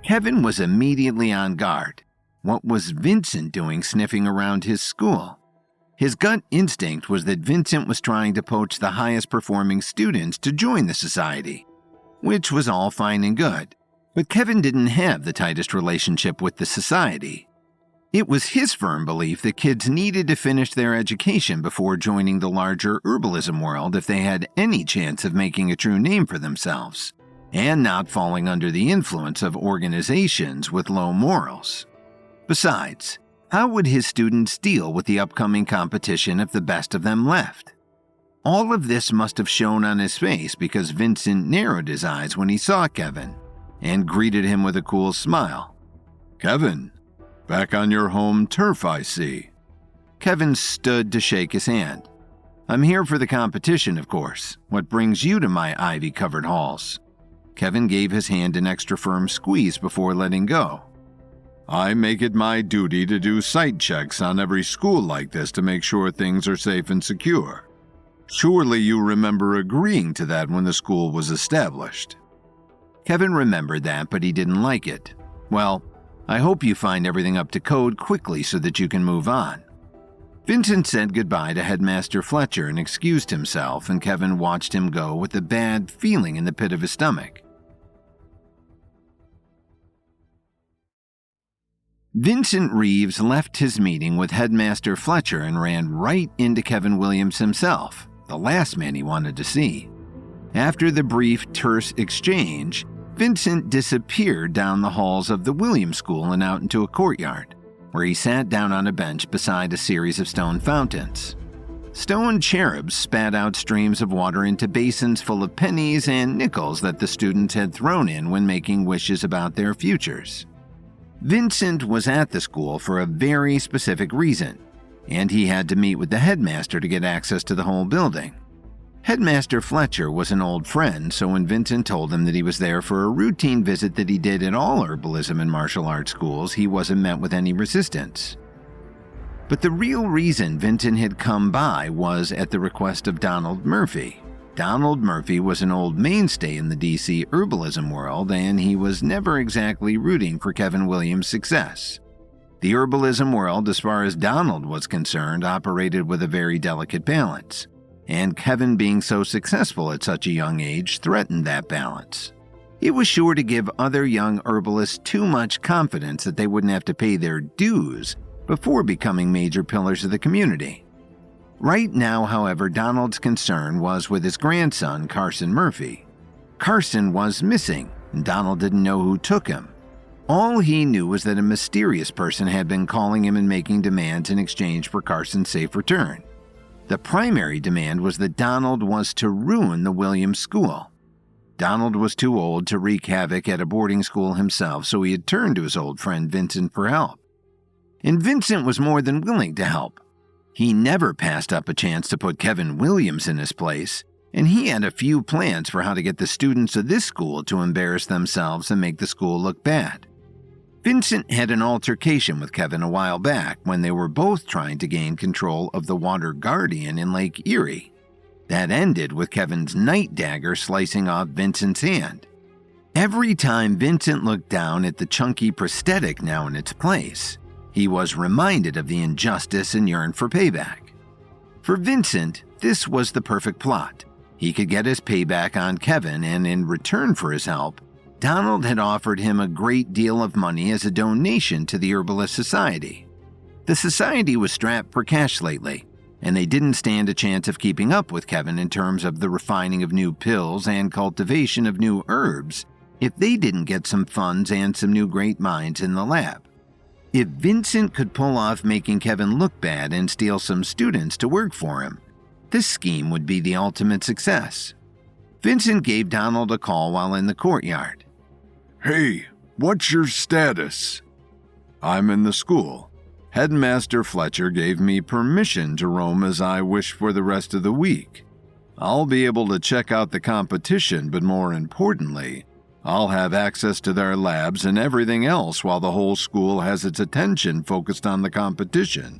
Kevin was immediately on guard. What was Vincent doing sniffing around his school? His gut instinct was that Vincent was trying to poach the highest performing students to join the society, which was all fine and good. But Kevin didn't have the tightest relationship with the society. It was his firm belief that kids needed to finish their education before joining the larger herbalism world if they had any chance of making a true name for themselves, and not falling under the influence of organizations with low morals. Besides, how would his students deal with the upcoming competition if the best of them left? All of this must have shown on his face because Vincent narrowed his eyes when he saw Kevin and greeted him with a cool smile. Kevin, back on your home turf, I see. Kevin stood to shake his hand. I'm here for the competition, of course. What brings you to my ivy-covered halls? Kevin gave his hand an extra firm squeeze before letting go. I make it my duty to do site checks on every school like this to make sure things are safe and secure. Surely you remember agreeing to that when the school was established. Kevin remembered that, but he didn't like it. Well, I hope you find everything up to code quickly so that you can move on. Vincent said goodbye to Headmaster Fletcher and excused himself, and Kevin watched him go with a bad feeling in the pit of his stomach. Vincent Reeves left his meeting with Headmaster Fletcher and ran right into Kevin Williams himself, the last man he wanted to see. After the brief, terse exchange, Vincent disappeared down the halls of the Williams School and out into a courtyard, where he sat down on a bench beside a series of stone fountains. Stone cherubs spat out streams of water into basins full of pennies and nickels that the students had thrown in when making wishes about their futures. Vincent was at the school for a very specific reason, and he had to meet with the headmaster to get access to the whole building. Headmaster Fletcher was an old friend, so when Vincent told him that he was there for a routine visit that he did at all herbalism and martial arts schools, he wasn't met with any resistance. But the real reason Vincent had come by was at the request of Donald Murphy. Donald Murphy was an old mainstay in the DC herbalism world, and he was never exactly rooting for Kevin Williams' success. The herbalism world, as far as Donald was concerned, operated with a very delicate balance, and Kevin being so successful at such a young age threatened that balance. It was sure to give other young herbalists too much confidence that they wouldn't have to pay their dues before becoming major pillars of the community. Right now, however, Donald's concern was with his grandson, Carson Murphy. Carson was missing, and Donald didn't know who took him. All he knew was that a mysterious person had been calling him and making demands in exchange for Carson's safe return. The primary demand was that Donald was to ruin the Williams School. Donald was too old to wreak havoc at a boarding school himself, so he had turned to his old friend Vincent for help. And Vincent was more than willing to help. He never passed up a chance to put Kevin Williams in his place, and he had a few plans for how to get the students of this school to embarrass themselves and make the school look bad. Vincent had an altercation with Kevin a while back when they were both trying to gain control of the Water Guardian in Lake Erie. That ended with Kevin's night dagger slicing off Vincent's hand. Every time Vincent looked down at the chunky prosthetic now in its place, he was reminded of the injustice and yearned for payback. For Vincent, this was the perfect plot. He could get his payback on Kevin, and in return for his help, Donald had offered him a great deal of money as a donation to the Herbalist Society. The society was strapped for cash lately, and they didn't stand a chance of keeping up with Kevin in terms of the refining of new pills and cultivation of new herbs if they didn't get some funds and some new great minds in the lab. If Vincent could pull off making Kevin look bad and steal some students to work for him, this scheme would be the ultimate success. Vincent gave Donald a call while in the courtyard. "Hey, what's your status?" "I'm in the school. Headmaster Fletcher gave me permission to roam as I wish for the rest of the week. I'll be able to check out the competition, but more importantly, I'll have access to their labs and everything else while the whole school has its attention focused on the competition.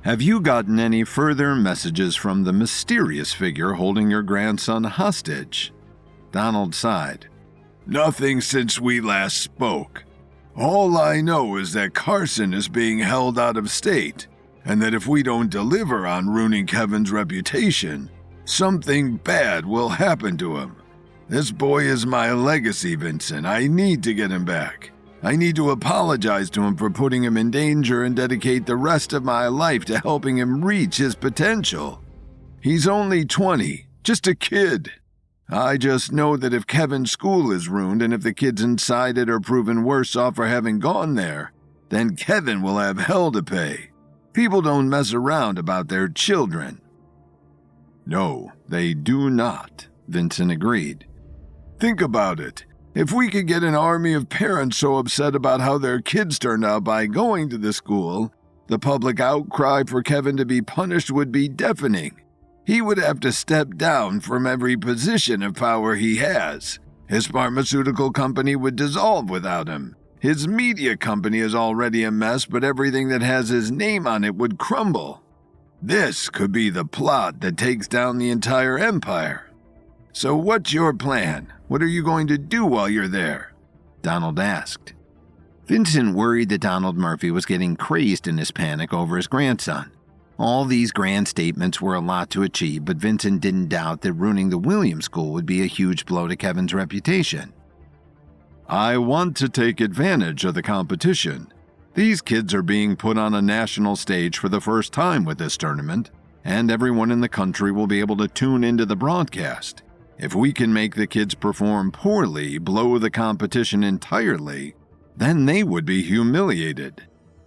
Have you gotten any further messages from the mysterious figure holding your grandson hostage?" Donald sighed. "Nothing since we last spoke. All I know is that Carson is being held out of state, and that if we don't deliver on ruining Kevin's reputation, something bad will happen to him. This boy is my legacy, Vincent. I need to get him back. I need to apologize to him for putting him in danger and dedicate the rest of my life to helping him reach his potential. He's only 20, just a kid. I just know that if Kevin's school is ruined and if the kids inside it are proven worse off for having gone there, then Kevin will have hell to pay. People don't mess around about their children." "No, they do not," Vincent agreed. "Think about it. If we could get an army of parents so upset about how their kids turned out by going to the school, the public outcry for Kevin to be punished would be deafening. He would have to step down from every position of power he has. His pharmaceutical company would dissolve without him. His media company is already a mess, but everything that has his name on it would crumble. This could be the plot that takes down the entire empire. So what's your plan? What are you going to do while you're there?" Donald asked. Vincent worried that Donald Murphy was getting crazed in his panic over his grandson. All these grand statements were a lot to achieve, but Vincent didn't doubt that ruining the Williams School would be a huge blow to Kevin's reputation. "I want to take advantage of the competition. These kids are being put on a national stage for the first time with this tournament, and everyone in the country will be able to tune into the broadcast. If we can make the kids perform poorly, blow the competition entirely, then they would be humiliated.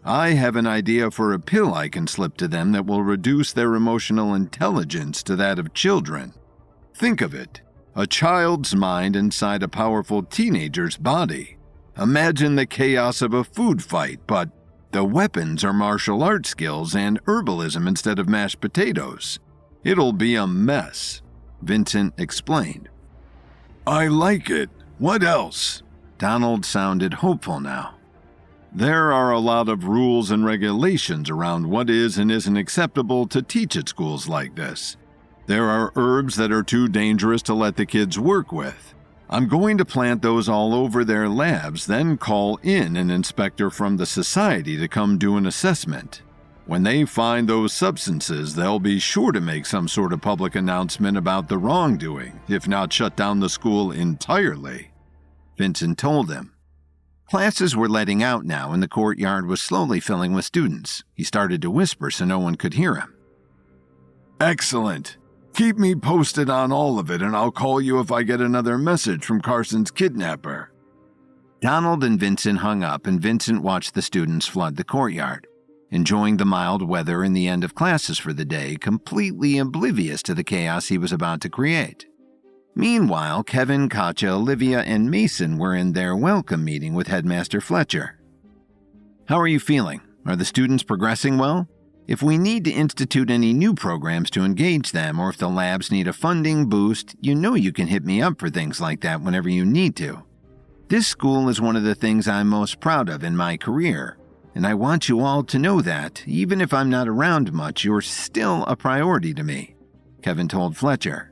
I have an idea for a pill I can slip to them that will reduce their emotional intelligence to that of children. Think of it, a child's mind inside a powerful teenager's body. Imagine the chaos of a food fight, but the weapons are martial arts skills and herbalism instead of mashed potatoes. It'll be a mess," Vincent explained. "I like it. What else?" Donald sounded hopeful now. "There are a lot of rules and regulations around what is and isn't acceptable to teach at schools like this. There are herbs that are too dangerous to let the kids work with. I'm going to plant those all over their labs, then call in an inspector from the society to come do an assessment. When they find those substances, they'll be sure to make some sort of public announcement about the wrongdoing, if not shut down the school entirely." Vincent told him. Classes were letting out now and the courtyard was slowly filling with students. He started to whisper so no one could hear him. Excellent. Keep me posted on all of it and I'll call you if I get another message from Carson's kidnapper. Donald and Vincent hung up and Vincent watched the students flood the courtyard, enjoying the mild weather and the end of classes for the day, completely oblivious to the chaos he was about to create. Meanwhile, Kevin, Katja, Olivia, and Mason were in their welcome meeting with Headmaster Fletcher. How are you feeling? Are the students progressing well? If we need to institute any new programs to engage them, or if the labs need a funding boost, you know you can hit me up for things like that whenever you need to. This school is one of the things I'm most proud of in my career, and I want you all to know that, even if I'm not around much, you're still a priority to me, Kevin told Fletcher.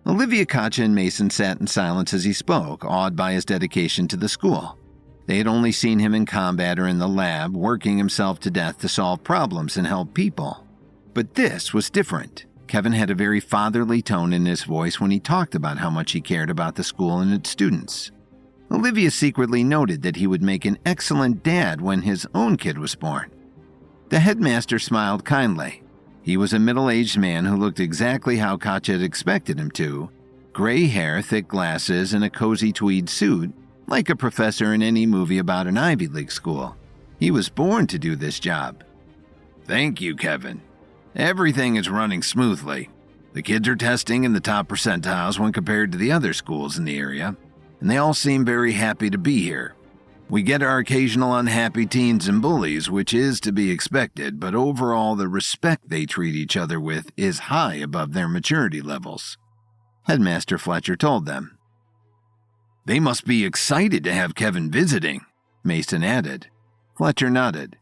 Olivia, Katja, and Mason sat in silence as he spoke, awed by his dedication to the school. They had only seen him in combat or in the lab, working himself to death to solve problems and help people. But this was different. Kevin had a very fatherly tone in his voice when he talked about how much he cared about the school and its students. Olivia secretly noted that he would make an excellent dad when his own kid was born. The headmaster smiled kindly. He was a middle-aged man who looked exactly how Katja had expected him to, gray hair, thick glasses, and a cozy tweed suit, like a professor in any movie about an Ivy League school. He was born to do this job. Thank you, Kevin. Everything is running smoothly. The kids are testing in the top percentiles when compared to the other schools in the area, and they all seem very happy to be here. We get our occasional unhappy teens and bullies, which is to be expected, but overall the respect they treat each other with is high above their maturity levels, Headmaster Fletcher told them. They must be excited to have Kevin visiting, Mason added. Fletcher nodded.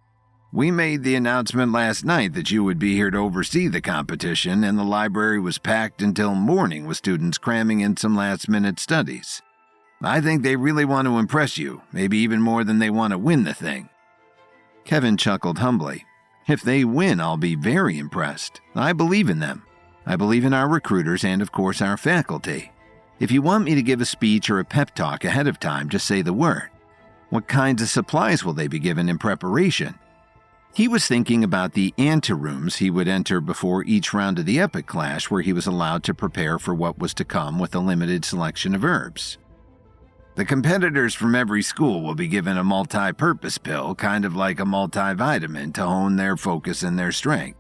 We made the announcement last night that you would be here to oversee the competition, and the library was packed until morning with students cramming in some last-minute studies. I think they really want to impress you, maybe even more than they want to win the thing. Kevin chuckled humbly. If they win, I'll be very impressed. I believe in them. I believe in our recruiters and, of course, our faculty. If you want me to give a speech or a pep talk ahead of time, just say the word. What kinds of supplies will they be given in preparation? He was thinking about the anterooms he would enter before each round of the Epic Clash, where he was allowed to prepare for what was to come with a limited selection of herbs. The competitors from every school will be given a multi-purpose pill, kind of like a multivitamin, to hone their focus and their strength.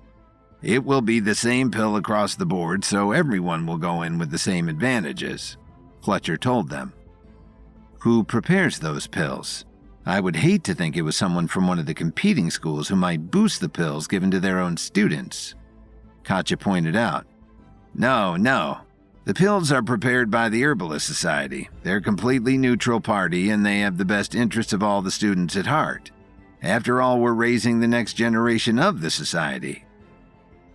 It will be the same pill across the board, so everyone will go in with the same advantages, Fletcher told them. Who prepares those pills? I would hate to think it was someone from one of the competing schools who might boost the pills given to their own students, Katja pointed out. No. The pills are prepared by the Herbalist Society. They're a completely neutral party, and they have the best interests of all the students at heart. After all, we're raising the next generation of the society.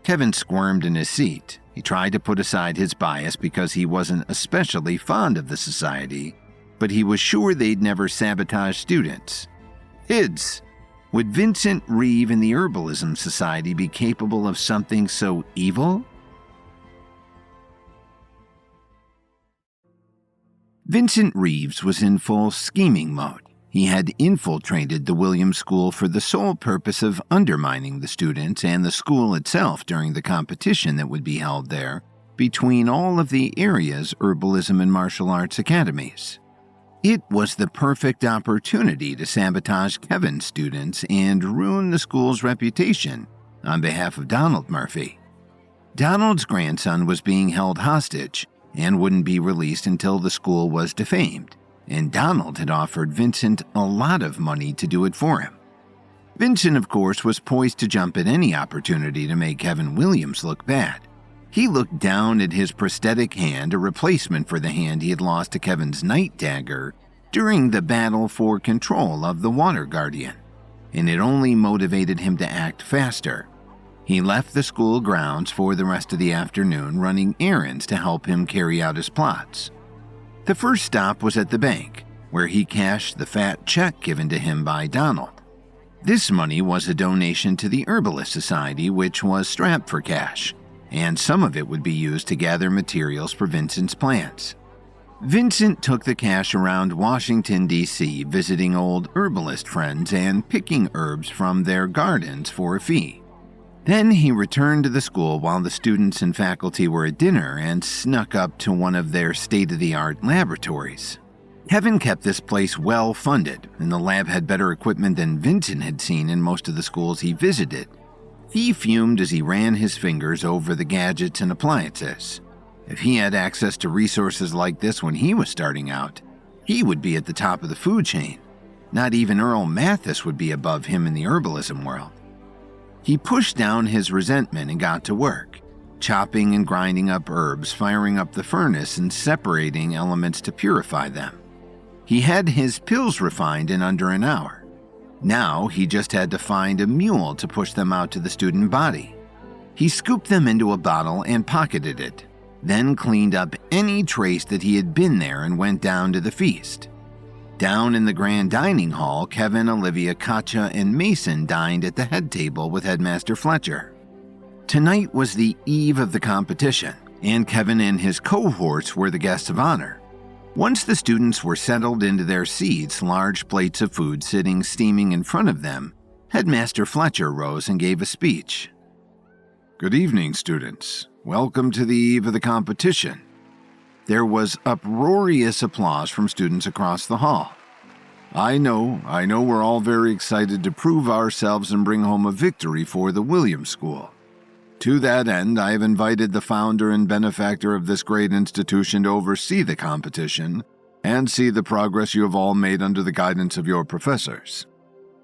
Kevin squirmed in his seat. He tried to put aside his bias because he wasn't especially fond of the society, but he was sure they'd never sabotage students. Would Vincent Reeve and the Herbalism Society be capable of something so evil? Vincent Reeves was in full scheming mode. He had infiltrated the Williams School for the sole purpose of undermining the students and the school itself during the competition that would be held there between all of the area's herbalism and martial arts academies. It was the perfect opportunity to sabotage Kevin's students and ruin the school's reputation on behalf of Donald Murphy. Donald's grandson was being held hostage and wouldn't be released until the school was defamed, and Donald had offered Vincent a lot of money to do it for him. Vincent, of course, was poised to jump at any opportunity to make Kevin Williams look bad. He looked down at his prosthetic hand, a replacement for the hand he had lost to Kevin's Night Dagger during the battle for control of the Water Guardian, and it only motivated him to act faster. He left the school grounds for the rest of the afternoon running errands to help him carry out his plots. The first stop was at the bank, where he cashed the fat check given to him by Donald. This money was a donation to the Herbalist Society, which was strapped for cash, and some of it would be used to gather materials for Vincent's plans. Vincent took the cash around Washington, D.C., visiting old herbalist friends and picking herbs from their gardens for a fee. Then he returned to the school while the students and faculty were at dinner and snuck up to one of their state-of-the-art laboratories. Kevin kept this place well funded, and the lab had better equipment than Vincent had seen in most of the schools he visited. He fumed as he ran his fingers over the gadgets and appliances. If he had access to resources like this when he was starting out, he would be at the top of the food chain. Not even Earl Mathis would be above him in the herbalism world. He pushed down his resentment and got to work, chopping and grinding up herbs, firing up the furnace, and separating elements to purify them. He had his pills refined in under an hour. Now he just had to find a mule to push them out to the student body. He scooped them into a bottle and pocketed it, then cleaned up any trace that he had been there and went down to the feast. Down in the grand dining hall, Kevin, Olivia, Katja, and Mason dined at the head table with Headmaster Fletcher. Tonight was the eve of the competition, and Kevin and his cohorts were the guests of honor. Once the students were settled into their seats, large plates of food sitting steaming in front of them, Headmaster Fletcher rose and gave a speech. Good evening, students. Welcome to the eve of the competition. There was uproarious applause from students across the hall. I know we're all very excited to prove ourselves and bring home a victory for the Williams School. To that end, I have invited the founder and benefactor of this great institution to oversee the competition and see the progress you have all made under the guidance of your professors.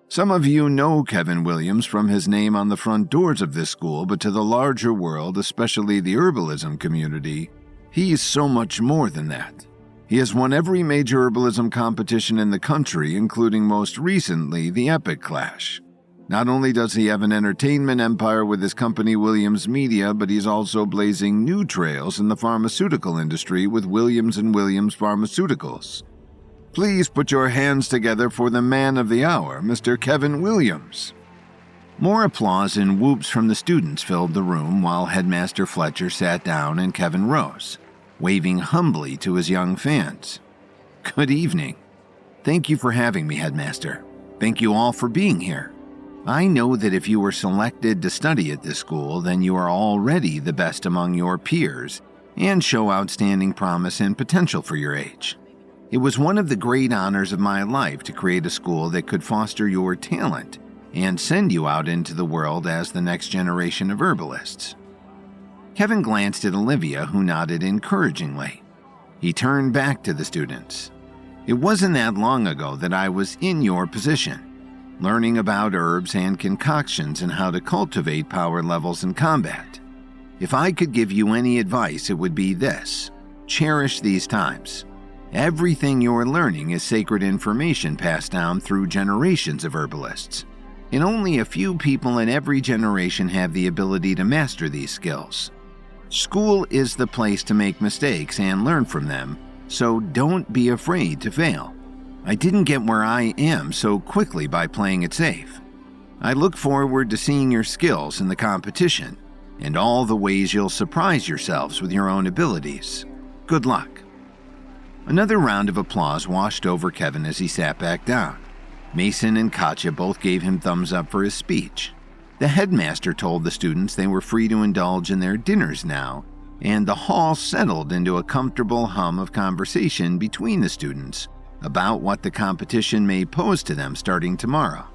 Some of you know Kevin Williams from his name on the front doors of this school, but to the larger world, especially the herbalism community, he is so much more than that. He has won every major herbalism competition in the country, including most recently the Epic Clash. Not only does he have an entertainment empire with his company Williams Media, but he's also blazing new trails in the pharmaceutical industry with Williams & Williams Pharmaceuticals. Please put your hands together for the man of the hour, Mr. Kevin Williams. More applause and whoops from the students filled the room while Headmaster Fletcher sat down and Kevin rose, waving humbly to his young fans. Good evening. Thank you for having me, Headmaster. Thank you all for being here. I know that if you were selected to study at this school, then you are already the best among your peers and show outstanding promise and potential for your age. It was one of the great honors of my life to create a school that could foster your talent and send you out into the world as the next generation of herbalists. Kevin glanced at Olivia, who nodded encouragingly. He turned back to the students. It wasn't that long ago that I was in your position, learning about herbs and concoctions and how to cultivate power levels in combat. If I could give you any advice, it would be this: cherish these times. Everything you're learning is sacred information passed down through generations of herbalists, and only a few people in every generation have the ability to master these skills. School is the place to make mistakes and learn from them, so don't be afraid to fail. I didn't get where I am so quickly by playing it safe. I look forward to seeing your skills in the competition and all the ways you'll surprise yourselves with your own abilities. Good luck. Another round of applause washed over Kevin as he sat back down. Mason and Katja both gave him thumbs up for his speech. The headmaster told the students they were free to indulge in their dinners now, and the hall settled into a comfortable hum of conversation between the students about what the competition may pose to them starting tomorrow.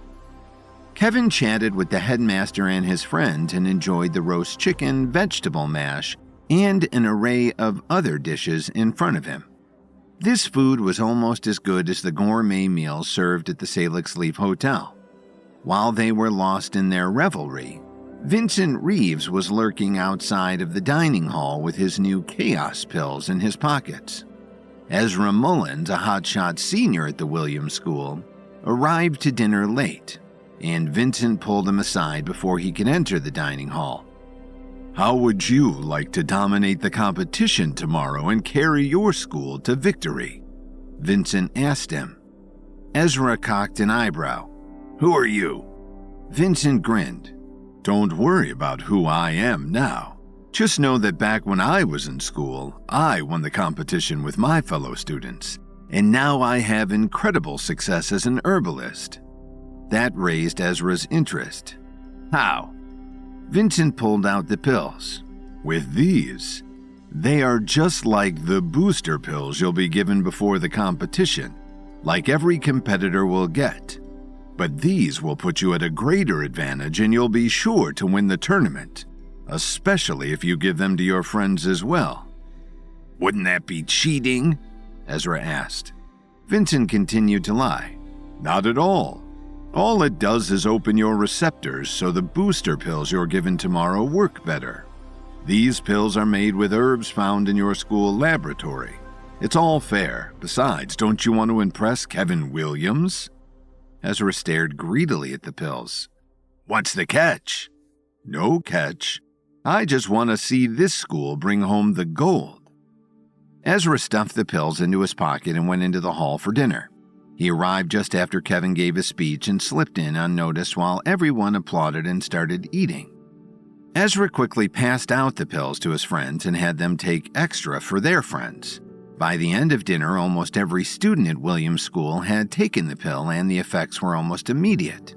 Kevin chatted with the headmaster and his friend and enjoyed the roast chicken, vegetable mash, and an array of other dishes in front of him. This food was almost as good as the gourmet meals served at the Salix Leaf Hotel. While they were lost in their revelry, Vincent Reeves was lurking outside of the dining hall with his new chaos pills in his pockets. Ezra Mullins, a hotshot senior at the Williams School, arrived to dinner late, and Vincent pulled him aside before he could enter the dining hall. How would you like to dominate the competition tomorrow and carry your school to victory? Vincent asked him. Ezra cocked an eyebrow. Who are you? Vincent grinned. Don't worry about who I am now. Just know that back when I was in school, I won the competition with my fellow students, and now I have incredible success as an herbalist." That raised Ezra's interest. "How?" Vincent pulled out the pills. "With these, they are just like the booster pills you'll be given before the competition, like every competitor will get. But these will put you at a greater advantage and you'll be sure to win the tournament, especially if you give them to your friends as well." "Wouldn't that be cheating?" Ezra asked. Vincent continued to lie. "Not at all. All it does is open your receptors so the booster pills you're given tomorrow work better. These pills are made with herbs found in your school laboratory. It's all fair. Besides, don't you want to impress Kevin Williams?" Ezra stared greedily at the pills. "What's the catch?" "No catch. I just want to see this school bring home the gold." Ezra stuffed the pills into his pocket and went into the hall for dinner. He arrived just after Kevin gave his speech and slipped in unnoticed while everyone applauded and started eating. Ezra quickly passed out the pills to his friends and had them take extra for their friends. By the end of dinner, almost every student at Williams School had taken the pill and the effects were almost immediate.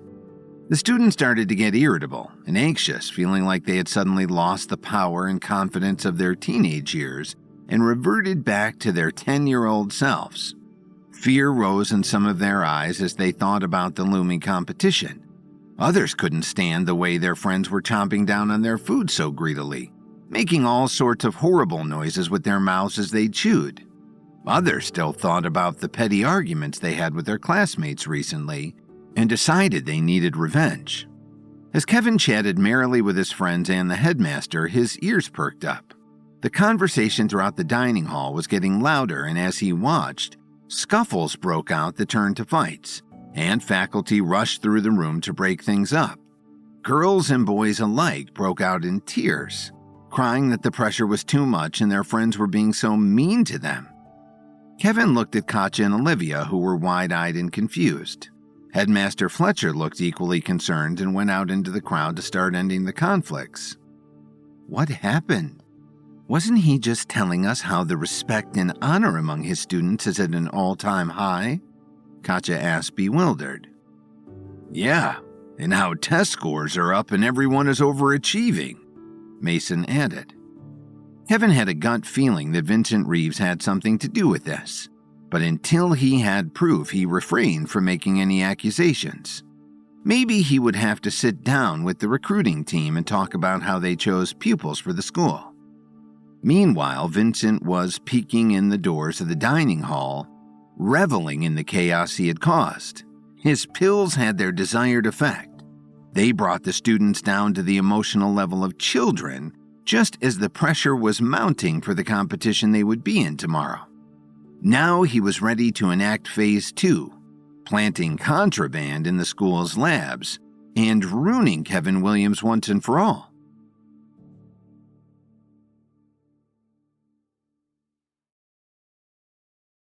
The students started to get irritable and anxious, feeling like they had suddenly lost the power and confidence of their teenage years and reverted back to their 10-year-old selves. Fear rose in some of their eyes as they thought about the looming competition. Others couldn't stand the way their friends were chomping down on their food so greedily, making all sorts of horrible noises with their mouths as they chewed. Others still thought about the petty arguments they had with their classmates recently and decided they needed revenge. As Kevin chatted merrily with his friends and the headmaster, his ears perked up. The conversation throughout the dining hall was getting louder, and as he watched, scuffles broke out that turned to fights, and faculty rushed through the room to break things up. Girls and boys alike broke out in tears, crying that the pressure was too much and their friends were being so mean to them. Kevin looked at Katja and Olivia, who were wide-eyed and confused. Headmaster Fletcher looked equally concerned and went out into the crowd to start ending the conflicts. "What happened? Wasn't he just telling us how the respect and honor among his students is at an all-time high?" Katja asked, bewildered. "Yeah, and how test scores are up and everyone is overachieving," Mason added. Kevin had a gut feeling that Vincent Reeves had something to do with this, but until he had proof, he refrained from making any accusations. Maybe he would have to sit down with the recruiting team and talk about how they chose pupils for the school. Meanwhile, Vincent was peeking in the doors of the dining hall, reveling in the chaos he had caused. His pills had their desired effect. They brought the students down to the emotional level of children, just as the pressure was mounting for the competition they would be in tomorrow. Now he was ready to enact Phase 2, planting contraband in the school's labs and ruining Kevin Williams once and for all.